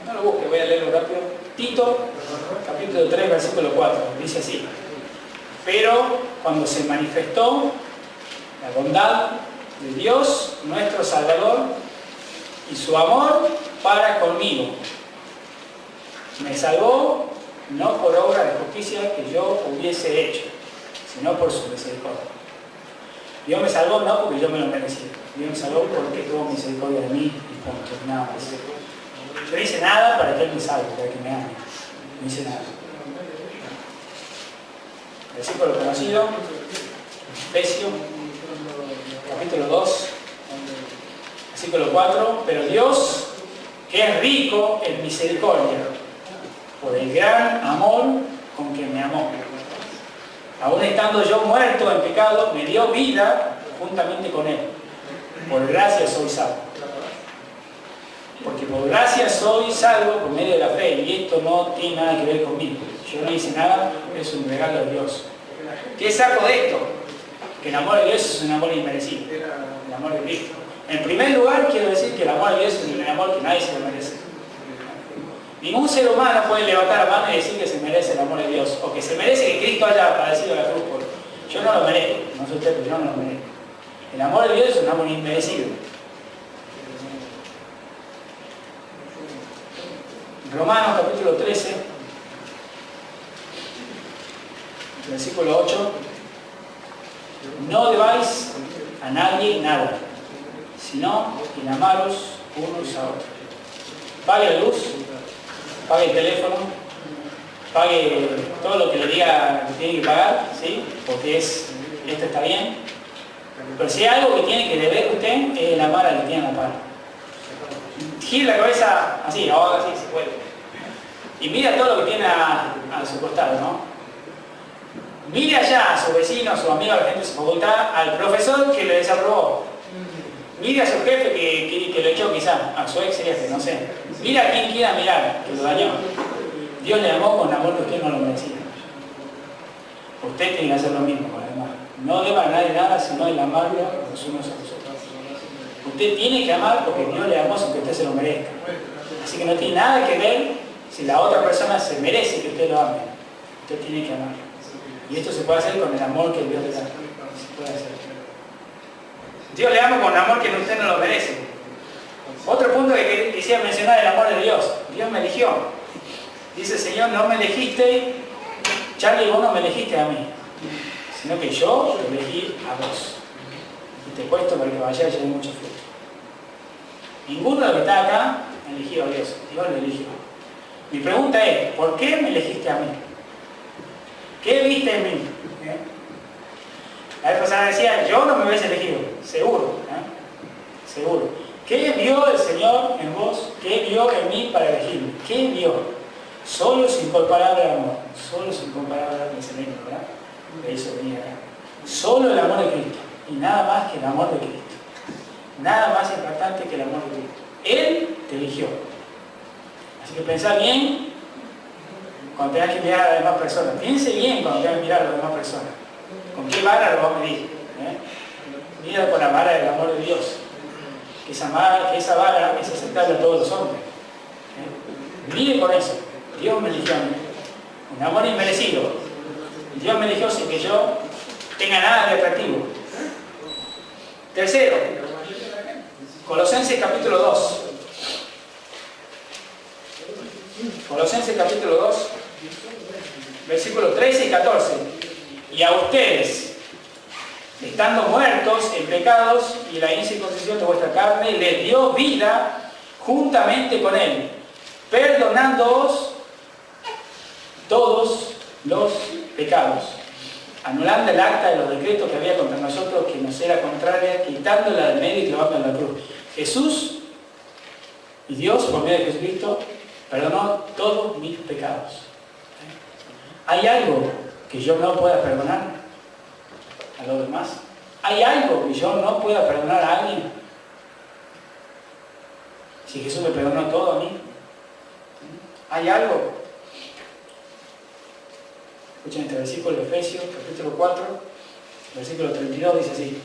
No lo busque, voy a leerlo rápido. Tito, capítulo 3, versículo 4, dice así. Pero cuando se manifestó la bondad de Dios, nuestro Salvador, y su amor para conmigo, me salvó no por obra de justicia que yo hubiese hecho, sino por su misericordia. Dios me salvó no porque yo me lo merecía, Dios me salvó porque tuvo misericordia de mí y punto, nada más. Yo no hice nada para que Él me salve, para que me ame, no hice nada. Versículo conocido, Efesios, capítulo 2, versículo 4, pero Dios, que es rico en misericordia, por el gran amor con que me amó, aún estando yo muerto en pecado, me dio vida juntamente con Él. Por gracia soy salvo. Porque por gracia soy salvo por medio de la fe, y esto no tiene nada que ver conmigo. Yo no hice nada, es un regalo de Dios. ¿Qué saco de esto? Que el amor de Dios es un amor inmerecido, el amor de Cristo. En primer lugar, quiero decir que el amor de Dios es un amor que nadie se lo merece. Ningún ser humano puede levantar la mano y decir que se merece el amor de Dios, o que se merece que Cristo haya padecido la cruz. Yo no lo merezco, no sé usted, pero yo no lo merezco. El amor de Dios es un amor inmerecido. Romanos capítulo 13, versículo 8. No debáis a nadie nada, sino en amaros unos a otros. Pague la luz, pague el teléfono, pague todo lo que le diga que tiene que pagar, ¿sí? Porque esto está bien. Pero si hay algo que tiene que deber usted, es el amar al que tiene la par. Gira la cabeza así, ahora así se puede. Y mira todo lo que tiene a su costado, ¿no? Mire allá a su vecino, a su amigo, a la gente de su facultad, al profesor que le desaprobó. Mire a su jefe que lo echó quizá, a su ex jefe, no sé. Mira a quien quiera mirar, que lo dañó. Dios le amó con amor que usted no lo merecía. Usted tiene que hacer lo mismo con el demás. No deba a nadie nada, sino el amarlo los unos a los otros. Usted tiene que amar porque Dios le amó sin que usted se lo merezca. Así que no tiene nada que ver si la otra persona se merece que usted lo ame. Usted tiene que amar. Y esto se puede hacer con el amor que Dios le da. Se puede hacer. Dios le ama con amor que usted no lo merece. Otro punto que quisiera mencionar es el amor de Dios. Dios me eligió. Dice, Señor, no me elegiste, Charlie, vos no me elegiste a mí, sino que yo te elegí a vos. Y te he puesto para que vayas y lleve mucho fruto. Ninguno de los que está acá eligió a Dios. Dios lo eligió. Mi pregunta es, ¿por qué me elegiste a mí? ¿Qué viste en mí? La vez pasada decía, yo no me hubiese elegido, seguro. Seguro. ¿Qué vio el Señor en vos? ¿Qué vio en mí para elegirme? ¿Qué vio? Solo su incomparable amor. Solo su incomparable excelencia, ¿verdad? De eso venía acá. Solo el amor de Cristo. Y nada más que el amor de Cristo. Nada más importante que el amor de Cristo. Él te eligió. Así que pensá bien cuando tengas que mirar a las demás personas. Piense bien cuando tengas que mirar a las demás personas. ¿Con qué vara lo vas a medir? mida con la vara del amor de Dios. Que esa vara es aceptable a todos los hombres. Mide con eso. Dios me eligió a mí. Un amor inmerecido. Dios me eligió sin que yo tenga nada de atractivo. Tercero, Colosenses capítulo 2. Colosenses capítulo 2, versículos 13 y 14. Y a ustedes, estando muertos en pecados y la incircuncisión de vuestra carne, les dio vida juntamente con Él, perdonándoos todos los pecados, anulando el acta de los decretos que había contra nosotros, que nos era contraria, quitándola del medio y clavándola en la cruz. Jesús y Dios, por medio de Jesucristo, perdonó todos mis pecados. ¿Hay algo que yo no pueda perdonar a los demás? ¿Hay algo que yo no pueda perdonar a alguien? Si Jesús me perdonó todo a mí. ¿Hay algo? Escuchen este versículo de Efesios, capítulo 4, versículo 32, dice así: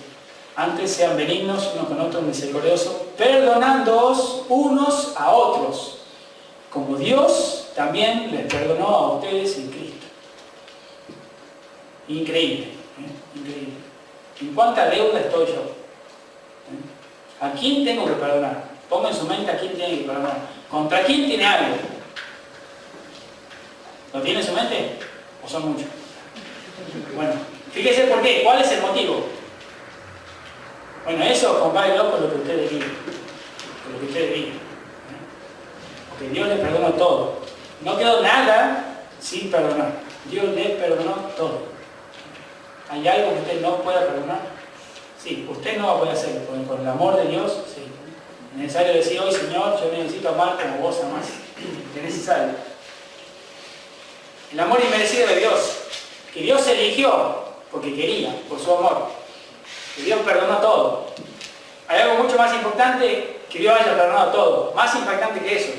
antes sean benignos unos con otros, misericordiosos, perdonándoos unos a otros, como Dios también les perdonó a ustedes en Cristo. Increíble, increíble. ¿En cuánta deuda estoy yo? ¿A quién tengo que perdonar? Ponga en su mente a quién tiene que perdonar. ¿Contra quién tiene algo? ¿Lo tiene en su mente? ¿O son muchos? Bueno, fíjese por qué. ¿Cuál es el motivo? Bueno, eso compárenlo con lo que ustedes viven. Con lo que ustedes viven. Porque Dios les perdonó todo. No quedó nada sin perdonar. Dios les perdonó todo. ¿Hay algo que usted no pueda perdonar? Sí, usted no va a poder hacerlo. Porque con el amor de Dios, sí. Es necesario decir: hoy, Señor, yo necesito amar como vos amás. Es necesario. El amor inmerecido de Dios, que Dios eligió porque quería, por su amor. Que Dios perdonó todo. Hay algo mucho más importante: que Dios haya perdonado todo. Más impactante que eso.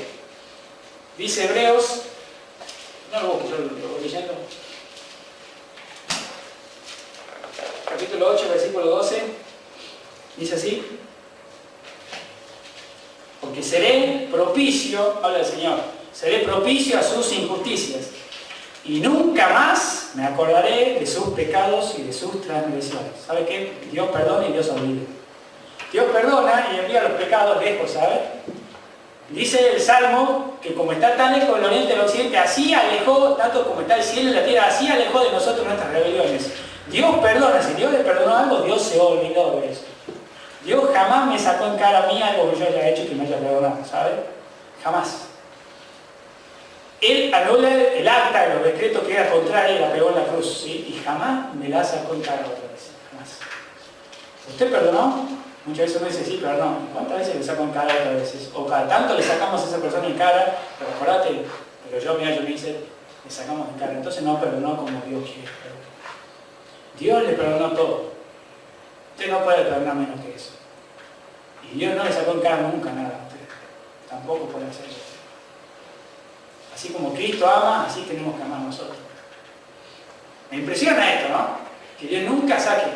Dice Hebreos, no lo busco, yo lo voy leyendo. Capítulo 8, versículo 12. Dice así: porque seré propicio, habla el Señor, seré propicio a sus injusticias, y nunca más me acordaré de sus pecados y de sus transgresiones. ¿Sabe qué? Dios perdona y Dios olvida. Dios perdona y envía los pecados lejos, ¿sabe? Dice el Salmo que como está tan lejos del oriente del occidente, así alejó, tanto como está el cielo y la tierra, así alejó de nosotros nuestras rebeliones. Dios perdona. Si Dios le perdonó algo, Dios se olvidó de eso. Dios jamás me sacó en cara a mí algo que yo haya hecho y que me haya perdonado, ¿sabe? Jamás. Él anula el acta de los decretos que era contraria y la pegó en la cruz, ¿sí? Y jamás me la sacó en cara otra vez. Jamás. ¿Usted perdonó? Muchas veces uno dice: sí, pero no. ¿Cuántas veces le saco en cara otras veces? O cada tanto le sacamos a esa persona en cara, pero acordate, pero yo me hice, le sacamos en cara. Entonces no perdonó como Dios quiere. Dios le perdonó todo. Usted no puede perdonar menos que eso. Y Dios no le sacó en cara nunca nada a usted. Tampoco puede hacerlo. Así como Cristo ama, así tenemos que amar nosotros. Me impresiona esto, ¿no? Que Dios nunca saque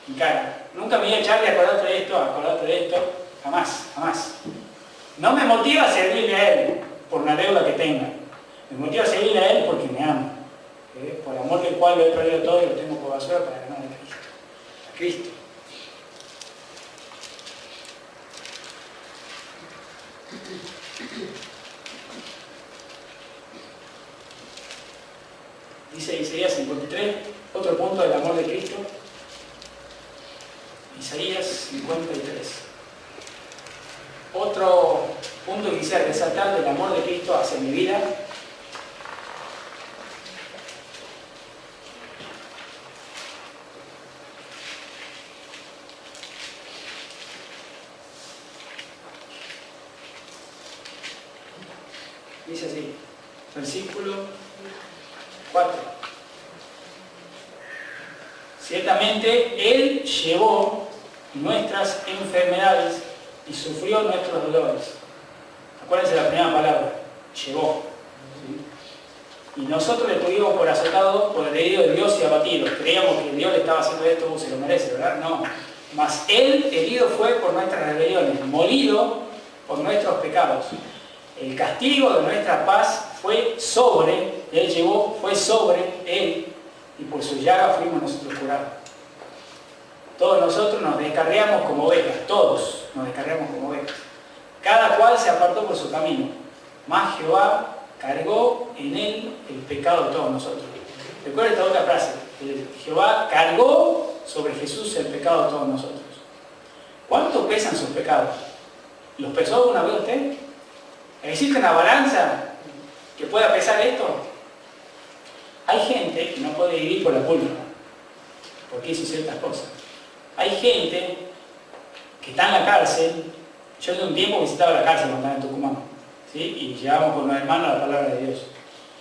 en cara. Nunca me voy a echarle a acordarte de esto. Jamás, jamás. No me motiva a servirle a Él por una deuda que tenga. Me motiva a servirle a Él porque me ama. Por amor del cual lo he perdido todo y lo tengo por basura para ganar a Cristo. A Cristo. Dice Isaías 53, otro punto del amor de Cristo. Isaías 53. Otro punto que quisiera resaltar del amor de Cristo hacia mi vida. Dice así, versículo 4. Ciertamente Él llevó nuestras enfermedades y sufrió nuestros dolores. Acuérdense la primera palabra, llevó. Y nosotros le tuvimos por azotado, por el herido de Dios y abatido. Creíamos que Dios le estaba haciendo esto, se lo merece, ¿verdad? No. Mas Él herido fue por nuestras rebeliones, molido por nuestros pecados. El castigo de nuestra paz fue sobre Él, y por su llaga fuimos nosotros curados. Todos nosotros nos descarriamos como ovejas, todos nos descarriamos como ovejas. Cada cual se apartó por su camino, mas Jehová cargó en Él el pecado de todos nosotros. Recuerda esta otra frase, Jehová cargó sobre Jesús el pecado de todos nosotros. ¿Cuánto pesan sus pecados? ¿Los pesó alguna vez usted? ¿Existe una balanza que pueda pesar esto? Hay gente que no puede vivir por la culpa, porque hizo ciertas cosas. Hay gente que está en la cárcel. Yo hace un tiempo visitaba la cárcel cuando estaba en Tucumán, ¿sí? Y llevamos con los hermanos la palabra de Dios.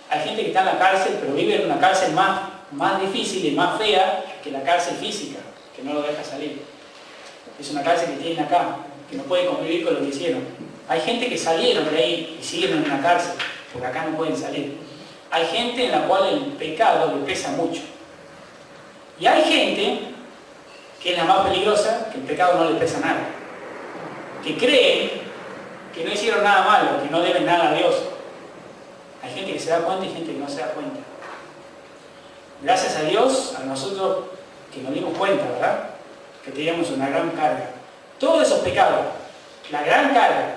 Hay gente que está en la cárcel, pero vive en una cárcel más difícil y más fea que la cárcel física, que no lo deja salir. Es una cárcel que tienen acá, que no puede convivir con lo que hicieron. Hay gente que salieron de ahí y siguen en una cárcel, porque acá no pueden salir. Hay gente en la cual el pecado le pesa mucho. Y hay gente, que es la más peligrosa, que el pecado no le pesa nada. Que creen que no hicieron nada malo, que no deben nada a Dios. Hay gente que se da cuenta y gente que no se da cuenta. Gracias a Dios, a nosotros que nos dimos cuenta, ¿verdad? Que teníamos una gran carga. Todos esos pecados, la gran carga,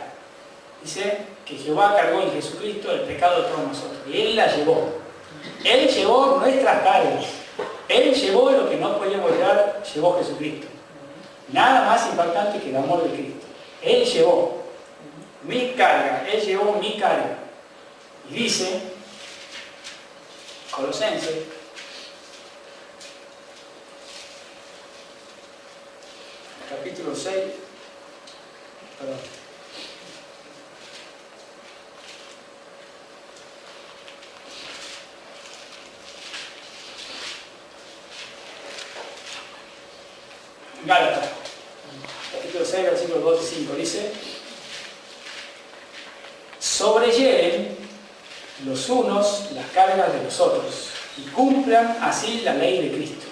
dice que Jehová cargó en Jesucristo el pecado de todos nosotros. Y Él la llevó. Él llevó nuestras cargas. Él llevó lo que no podíamos llevar, llevó Jesucristo. Nada más impactante que el amor de Cristo. Él llevó mi carga, Él llevó mi carga. Y dice, Colosenses, capítulo 6, perdón. Gálatas, capítulo 6, versículos 2 y 5, dice: sobrelleven los unos las cargas de los otros y cumplan así la ley de Cristo.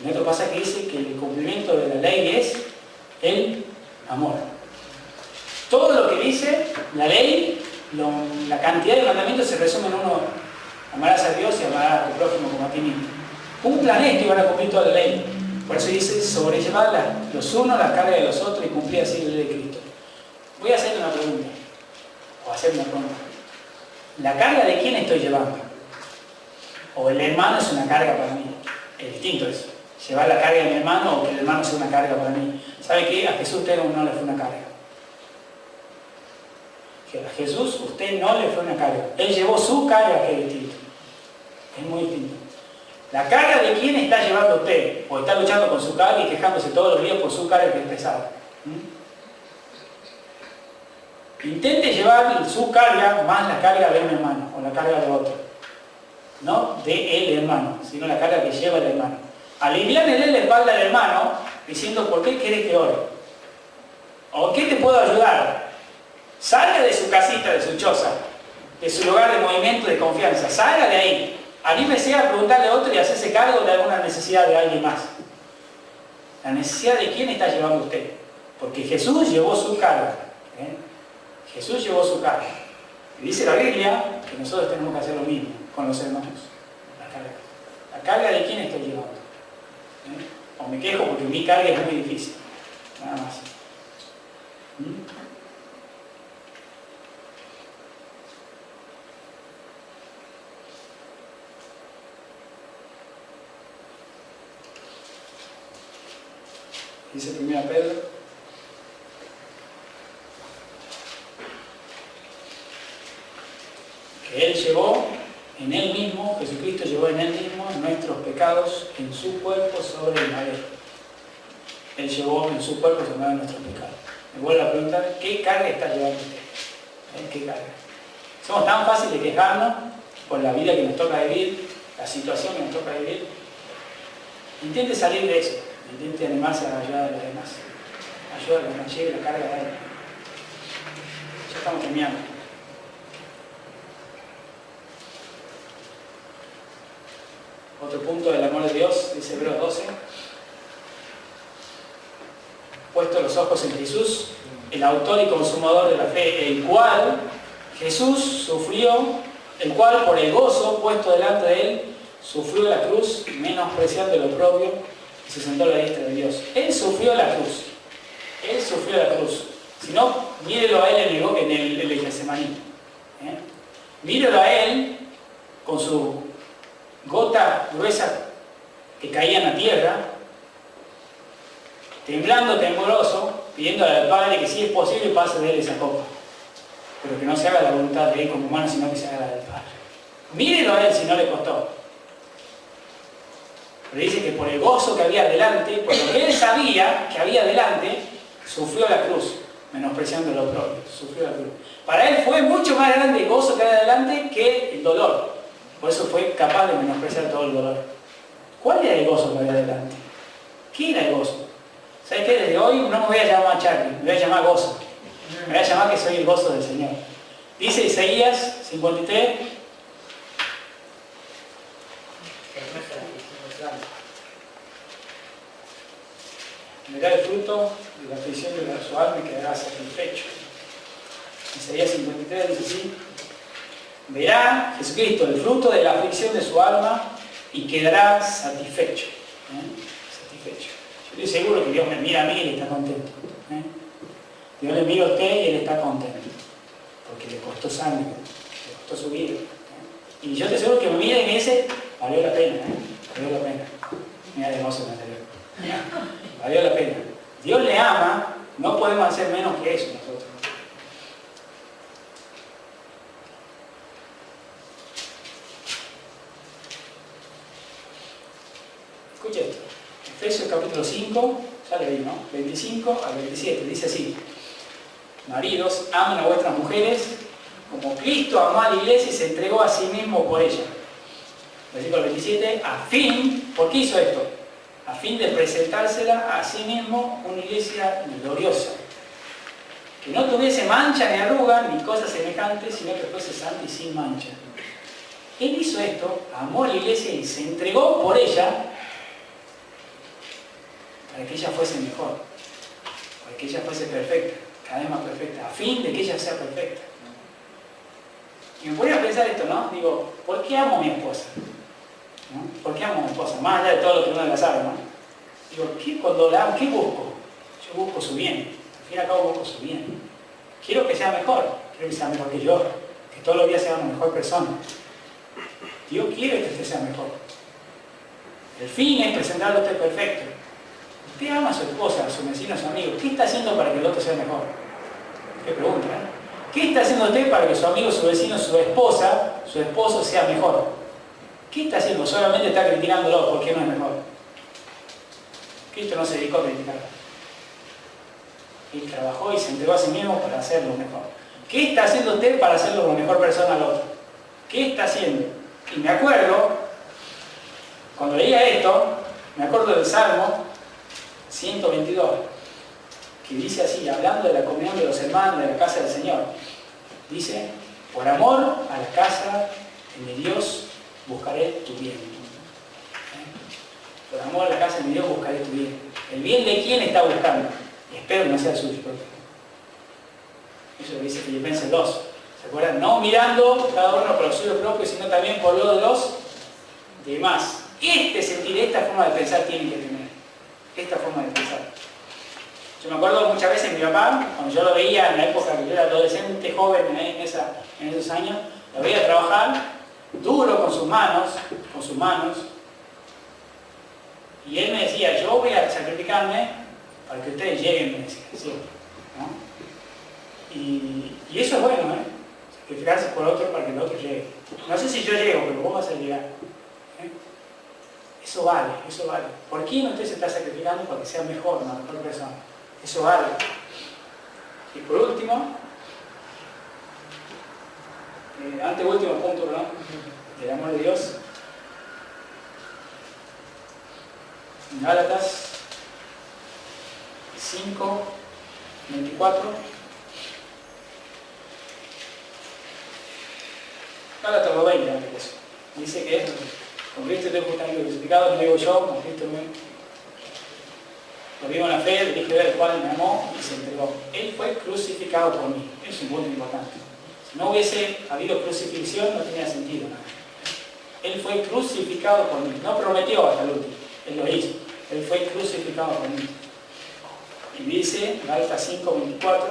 En otro pasaje dice que el cumplimiento de la ley es el amor. Todo lo que dice la ley, la cantidad de mandamientos se resume en uno: amarás a Dios y amarás a tu prójimo como a ti mismo. Cumplan esto y van a cumplir toda la ley. Por eso dice, sobrellevar los unos las cargas de los otros y cumplir así la ley de Cristo. Voy a hacerle una pregunta, o hacer una pregunta. ¿La carga de quién estoy llevando? O el hermano es una carga para mí. Es distinto eso. Llevar la carga de mi hermano o que el hermano sea una carga para mí. ¿Sabe qué? A Jesús usted no le fue una carga. A Jesús usted no le fue una carga. Él llevó su carga, que es distinto. Es muy distinto. La carga de quién está llevando usted, o está luchando con su carga y quejándose todos los días por su carga que es pesada. Intente llevar su carga más la carga de un hermano o la carga de otro. No de el hermano, sino la carga que lleva el hermano. Aliviánele la espalda al hermano diciendo: ¿por qué querés que ore? ¿O qué te puedo ayudar? Salga de su casita, de su choza, de su lugar de movimiento, de confianza. Salga de ahí. Anímese a preguntarle a otro y hacerse cargo de alguna necesidad de alguien más. La necesidad de quién está llevando usted. Porque Jesús llevó su carga. Jesús llevó su carga. Y dice la Biblia que nosotros tenemos que hacer lo mismo con los hermanos. La carga. ¿La carga de quién estoy llevando? O me quejo porque mi carga es muy difícil. Nada más. Dice 1 Pedro, que Él llevó en Él mismo, Jesucristo llevó en Él mismo nuestros pecados en su cuerpo sobre el madero. Él llevó en su cuerpo sobre nuestros pecados. Me vuelvo a preguntar, ¿qué carga está llevando usted? ¿Qué carga? Somos tan fáciles de quejarnos por la vida que nos toca vivir, la situación que nos toca vivir. Intente salir de eso. Intente animarse a ayudar a los demás. Ayuda a que nos lleve la carga de alguien. Ya estamos terminando. Otro punto del amor de Dios, dice Hebreos 12. puesto los ojos en Jesús, el autor y consumador de la fe, el cual Jesús sufrió, el cual por el gozo puesto delante de él, sufrió la cruz, menospreciando el oprobio, y se sentó a la diestra de Dios. Él sufrió la cruz. Él sufrió la cruz. Si no, mírelo a él en el Getsemaní. Mírelo a él con su gota gruesa que caía en la tierra, temblando, tembloroso, pidiéndole al Padre que si es posible pase de él esa copa, pero que no se haga la voluntad de él como humano, sino que se haga la del Padre. Mírelo a él si no le costó. Pero dice que por el gozo que había delante, por lo que él sabía que había delante, sufrió la cruz, menospreciando lo propio, sufrió la cruz. Para él fue mucho más grande el gozo que había delante que el dolor. Por eso fue capaz de menospreciar todo el dolor. ¿Cuál era el gozo que había delante? ¿Qué era el gozo? ¿Sabes qué? Desde hoy no me voy a llamar Charlie, me voy a llamar gozo. Me voy a llamar que soy el gozo del Señor. Dice Isaías 53. Verá el fruto de la aflicción de su alma y quedará satisfecho. Isaías 53 dice así: verá Jesucristo el fruto de la aflicción de su alma y quedará satisfecho. Satisfecho. Yo estoy seguro que Dios me mira a mí y él está contento. Dios le mira a usted y él está contento. Porque le costó sangre, le costó su vida. Y yo te aseguro que me mira y me dice: valió la pena, valió la pena. Mira de gozo en el anterior. Valió la pena. Dios le ama, no podemos hacer menos que eso nosotros. Escucha esto. Efesios capítulo 5, ya leí, ¿no? 25 al 27, dice así: maridos, amen a vuestras mujeres como Cristo amó a la iglesia y se entregó a sí mismo por ella. Versículo 27, a fin, ¿por qué hizo esto? A fin de presentársela a sí mismo una iglesia gloriosa, que no tuviese mancha ni arruga ni cosas semejantes, sino que fuese santa y sin mancha. Él hizo esto, amó a la iglesia y se entregó por ella para que ella fuese mejor, para que ella fuese perfecta, cada vez más perfecta, a fin de que ella sea perfecta. Y me ponía a pensar esto, ¿no? Digo, ¿por qué amo a mi esposa? ¿No? ¿Por qué amo a mi esposa? Más allá de todo lo que uno la sabe, ¿no? Digo, cuando la amo, ¿qué busco? Yo busco su bien. Al fin y al cabo busco su bien. Quiero que sea mejor. Quiero que sea mejor que yo. Que todos los días sea una mejor persona. Dios quiere que usted sea mejor. El fin es presentarlo a usted perfecto. Usted ama a su esposa, a su vecino, a su amigo. ¿Qué está haciendo para que el otro sea mejor? Qué pregunta, ¿eh? ¿Qué está haciendo usted para que su amigo, su vecino, su esposa, su esposo sea mejor? ¿Qué está haciendo? Solamente está criticándolo porque no es mejor. Cristo no se dedicó a criticarlo. Él trabajó y se entregó a sí mismo para hacerlo mejor. ¿Qué está haciendo usted para hacerlo la mejor persona al otro? ¿Qué está haciendo? Y me acuerdo, cuando leía esto, me acuerdo del Salmo 122, que dice así, hablando de la comunión de los hermanos de la casa del Señor. Dice: por amor a la casa de mi Dios buscaré tu bien. Por amor a la casa de mi Dios buscaré tu bien. ¿El bien de quién está buscando? Espero que no sea el suyo. Eso lo dice Filipenses 2. ¿Se acuerdan? No mirando cada uno por lo suyo propio, sino también por lo de los demás. Este sentir, esta forma de pensar tiene que tener. Esta forma de pensar. Yo me acuerdo muchas veces mi papá, cuando yo lo veía en la época que yo era adolescente, joven, en esos años, lo veía trabajar duro con sus manos, y él me decía: yo voy a sacrificarme para que ustedes lleguen, me decía, siempre, ¿no? Y eso es bueno, ¿eh? Sacrificarse por otro para que el otro llegue. No sé si yo llego, pero vos vas a llegar. Eso vale, eso vale. ¿Por quién usted se está sacrificando? Para que sea mejor, una mejor persona. Eso vale. Y por último, anteúltimo punto, ¿no? Del amor de Dios. En Gálatas 5, 24. Gálatas 20, antes de eso. Dice que con Cristo estoy justamente crucificado, no digo yo, con Cristo Lo vivo en la fe, el Hijo del cual me amó y se entregó. Él fue crucificado por mí. Es un punto importante. Si no hubiese habido crucifixión, no tenía sentido nada. Él fue crucificado por mí. No prometió hasta el último. Él lo hizo. Él fue crucificado por mí. Y dice, Gálatas 5:24,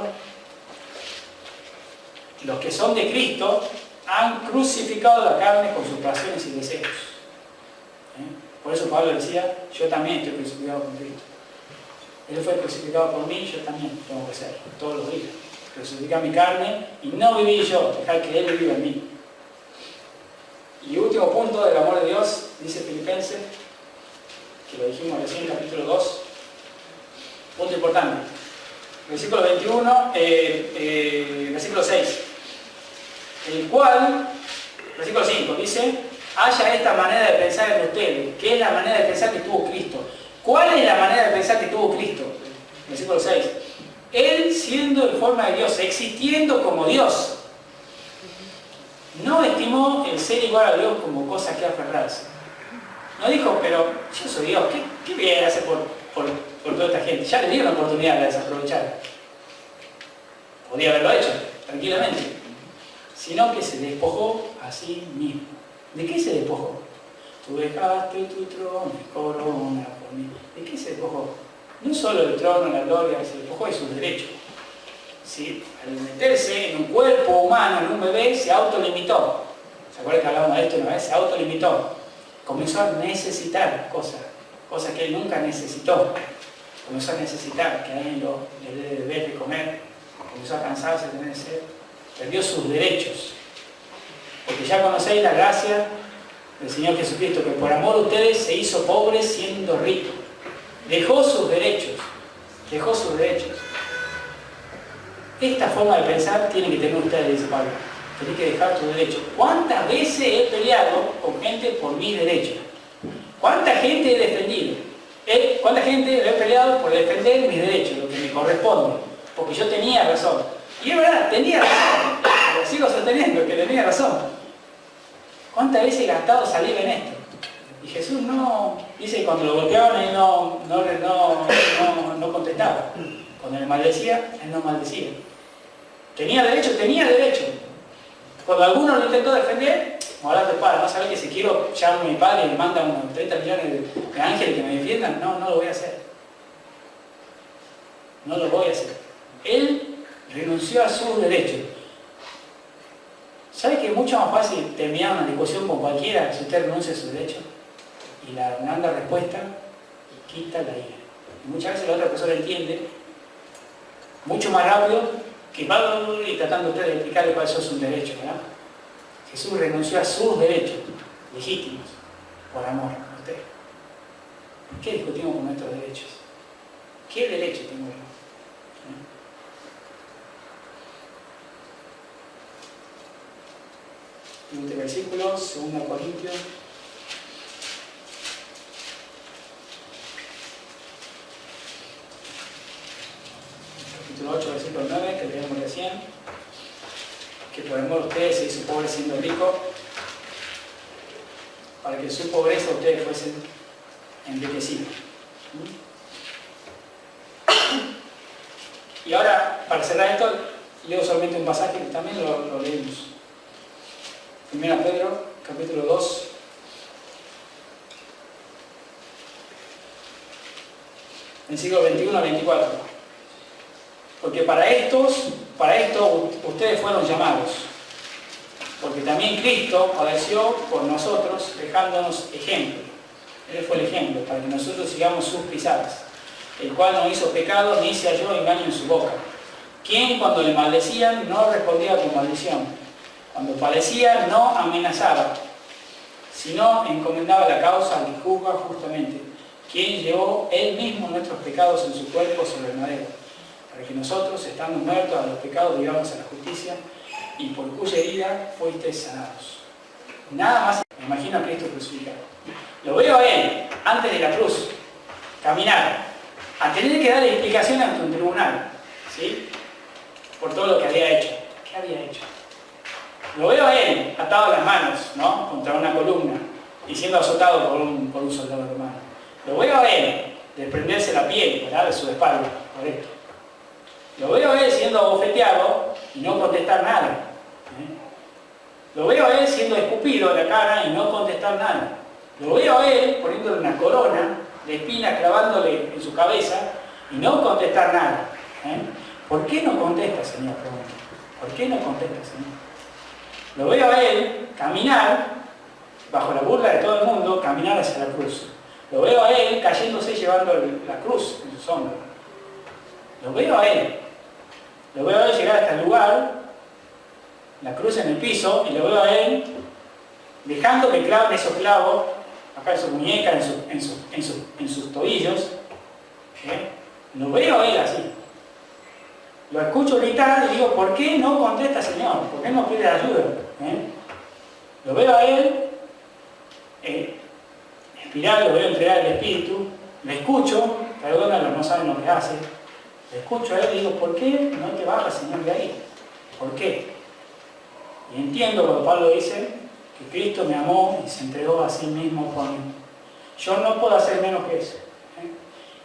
los que son de Cristo han crucificado la carne con sus pasiones y deseos. Por eso Pablo decía, yo también estoy crucificado con Cristo. Él fue crucificado por mí, yo también tengo que hacerlo, todos los días. Crucificar mi carne y no vivir yo, dejar que Él viva en mí. Y último punto del amor de Dios, dice Filipenses, que lo dijimos recién en capítulo 2, punto importante. Versículo 21, versículo 6. El cual, versículo 5, dice, haya esta manera de pensar en ustedes, que es la manera de pensar que tuvo Cristo. ¿Cuál es la manera de pensar que tuvo Cristo? Versículo 6. Él siendo en forma de Dios, existiendo como Dios, no estimó el ser igual a Dios como cosa que aferrarse. No dijo, pero yo soy Dios, ¿qué voy a hacer por toda esta gente? Ya le dieron la oportunidad de desaprovechar. Podía haberlo hecho, tranquilamente. Sino que se despojó a sí mismo. ¿De qué se despojó? Tú dejaste tu trono y corona por mí. ¿De qué se despojó? No solo el trono, la gloria, se despojó de sus derechos. ¿Sí? Al meterse en un cuerpo humano, en un bebé, se autolimitó. ¿Se acuerdan que hablábamos de esto una vez? Se autolimitó. Comenzó a necesitar cosas que él nunca necesitó. Comenzó a necesitar que alguien le dé de beber, de comer. Comenzó a cansarse, a tener sed. Perdió sus derechos. Porque ya conocéis la gracia del Señor Jesucristo, que por amor a ustedes se hizo pobre siendo rico. Dejó sus derechos. Dejó sus derechos. Esta forma de pensar tienen que tener ustedes, dice Pablo. Tenés que dejar tus derechos. ¿Cuántas veces he peleado con gente por mis derechos? ¿Cuánta gente he defendido? ¿Cuánta gente he peleado por defender mis derechos, lo que me corresponde? Porque yo tenía razón. Y es verdad, tenía razón. Pero sigo sosteniendo que tenía razón. ¿Cuántas veces he gastado saliva en esto? Y Jesús no... Dice que cuando lo golpeaban, él no contestaba. Cuando le maldecía, él no maldecía. ¿Tenía derecho? Tenía derecho. Cuando alguno lo intentó defender, ahora te para, ¿no sabes que si quiero llamo a mi padre y me manda unos 30 millones de ángeles que me defiendan? No, no lo voy a hacer. No lo voy a hacer. Él renunció a sus derechos. ¿Sabe que es mucho más fácil terminar una discusión con cualquiera si usted renuncia a sus derechos? Y la manda respuesta y quita la ira. Y muchas veces la otra persona entiende mucho más rápido que va y tratando usted de explicarle cuáles son sus derechos, ¿verdad? Jesús renunció a sus derechos legítimos por amor a usted. ¿Qué discutimos con nuestros derechos? ¿Qué derecho tengo yo? En este versículo, 2 Corintios. Capítulo 8, versículo 9, que leímos recién. Que por amor a ustedes se hizo pobre siendo rico, para que su pobreza ustedes fuesen enriquecidos. Y ahora, para cerrar esto, leo solamente un pasaje que también lo leímos. 1 Pedro, capítulo 2. Versículo 21 a 24. Porque para esto ustedes fueron llamados. Porque también Cristo padeció por nosotros, dejándonos ejemplo. Él fue el ejemplo, para que nosotros sigamos sus pisadas. El cual no hizo pecado, ni se halló engaño en su boca. Quien cuando le maldecían no respondía con maldición. Cuando padecía no amenazaba, sino encomendaba la causa al que juzga justamente, quien llevó él mismo nuestros pecados en su cuerpo sobre el madero, para que nosotros, estando muertos a los pecados, vivamos a la justicia, y por cuya herida fuisteis sanados. Nada más me imagino a Cristo crucificado. Lo veo a él, antes de la cruz, caminar, a tener que dar explicaciones ante un tribunal, ¿sí? Por todo lo que había hecho. ¿Qué había hecho? Lo veo a él, atado a las manos, ¿no? Contra una columna, y siendo azotado por un soldado romano. Lo veo a él, desprenderse la piel, ¿verdad?, de su espalda, correcto. Lo veo a él siendo abofeteado y no contestar nada. Lo veo a él siendo escupido en la cara y no contestar nada. Lo veo a él poniéndole una corona de espinas clavándole en su cabeza y no contestar nada. ¿Por qué no contesta, Señor? Pregunto. ¿Por qué no contesta, Señor? Lo veo a él caminar, bajo la burla de todo el mundo, caminar hacia la cruz. Lo veo a él cayéndose llevando la cruz en sus hombros. Lo veo a él. Lo veo a él llegar hasta el lugar, la cruz en el piso, y lo veo a él dejando que claven esos clavos, acá en sus muñecas, en sus tobillos. Lo veo a él así. Lo escucho gritar y digo, ¿por qué no contesta, Señor? ¿Por qué no pide ayuda? Lo veo a él expirar, lo veo entregar el Espíritu, le escucho, perdónalo, no saben lo que hace, le escucho a él y digo, ¿por qué no te bajas, Señor, de ahí? ¿Por qué? Y entiendo cuando Pablo dice que Cristo me amó y se entregó a sí mismo por mí. Yo no puedo hacer menos que eso.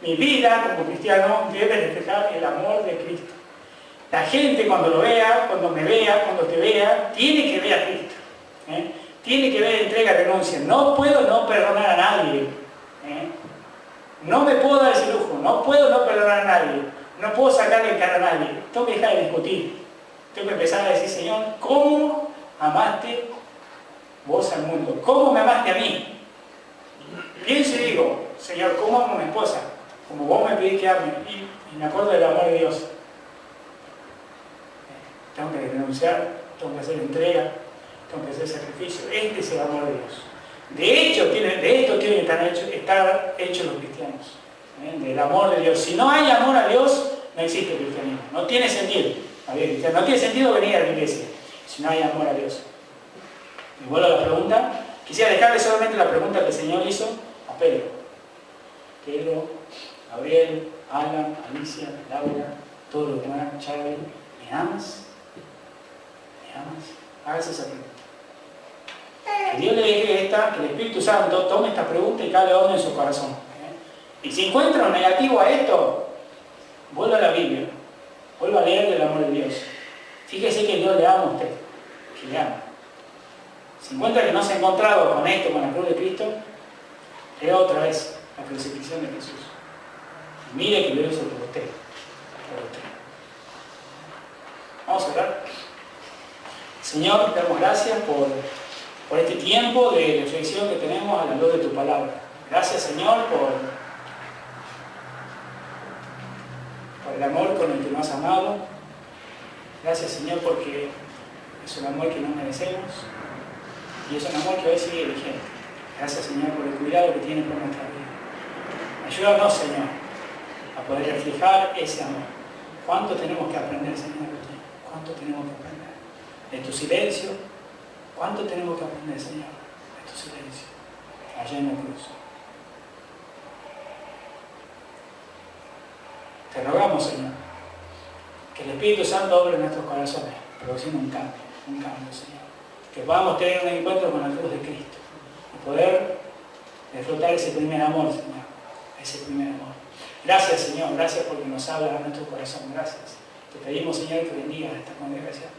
Mi vida como cristiano debe reflejar el amor de Cristo. La gente cuando lo vea, cuando me vea, cuando te vea, tiene que ver a Cristo. Tiene que ver entrega, renuncia. No puedo no perdonar a nadie. No me puedo dar ese lujo. No puedo no perdonar a nadie. No puedo sacarle el cara a nadie. Tengo que dejar de discutir. Tengo que empezar a decir, Señor, ¿cómo amaste vos al mundo? ¿Cómo me amaste a mí? Pienso y digo, Señor, ¿cómo amo a mi esposa? Como vos me pedís que ame. Y me acuerdo del amor de Dios. Tengo que renunciar, tengo que hacer entrega, tengo que hacer sacrificio. Este es el amor de Dios. De hecho, de esto tienen que estar hechos los cristianos. Del amor de Dios. Si no hay amor a Dios, no existe el cristianismo. No tiene sentido. No tiene sentido venir a la iglesia si no hay amor a Dios. Y vuelvo a la pregunta. Quisiera dejarle solamente la pregunta que el Señor hizo a Pedro. Pedro, Gabriel, Alan, Alicia, Laura, todos los demás, Charlie, ¿me amas? ¿Me amas? Hágase esa pregunta. Que Dios le deje que el Espíritu Santo tome esta pregunta y cale hondo en su corazón. Y si encuentra un negativo a esto, vuelva a la Biblia. Vuelva a leer el amor de Dios. Fíjese que Dios le ama a usted. Que le ama. Si encuentra que no se ha encontrado con esto, con la cruz de Cristo, lea otra vez la crucifixión de Jesús. Y mire que lo hizo por usted. Por usted. Vamos a orar. Señor, te damos gracias por este tiempo de reflexión que tenemos a la luz de tu palabra. Gracias, Señor, por el amor con el que nos has amado. Gracias, Señor, porque es un amor que no merecemos y es un amor que hoy sigue vigente. Gracias, Señor, por el cuidado que tiene por nuestra vida. Ayúdanos, Señor, a poder reflejar ese amor. ¿Cuánto tenemos que aprender, Señor, de ti? ¿Cuánto tenemos que aprender? De tu silencio. ¿Cuánto tenemos que aprender, Señor, de tu silencio? Allá en la cruz. Te rogamos, Señor, que el Espíritu Santo obre en nuestros corazones, produciendo un cambio, Señor. Que podamos tener un encuentro con la cruz de Cristo y poder disfrutar ese primer amor, Señor, ese primer amor. Gracias, Señor, gracias porque nos habla a nuestro corazón, gracias. Te pedimos, Señor, que bendiga esta congregación,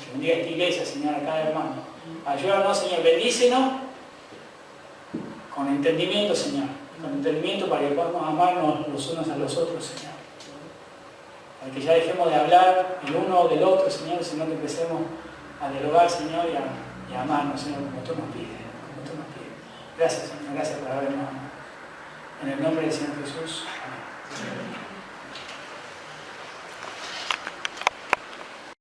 que bendiga esta iglesia, Señor, a cada hermano. Ayúdanos, Señor, bendícenos con entendimiento, Señor, con entendimiento para que podamos amarnos los unos a los otros, Señor. Para que ya dejemos de hablar el uno del otro, Señor, sino que empecemos a dialogar, Señor, y a amarnos, Señor, como tú nos pides, Gracias, Señor, gracias por habernos amado. En el nombre del Señor Jesús. Amén.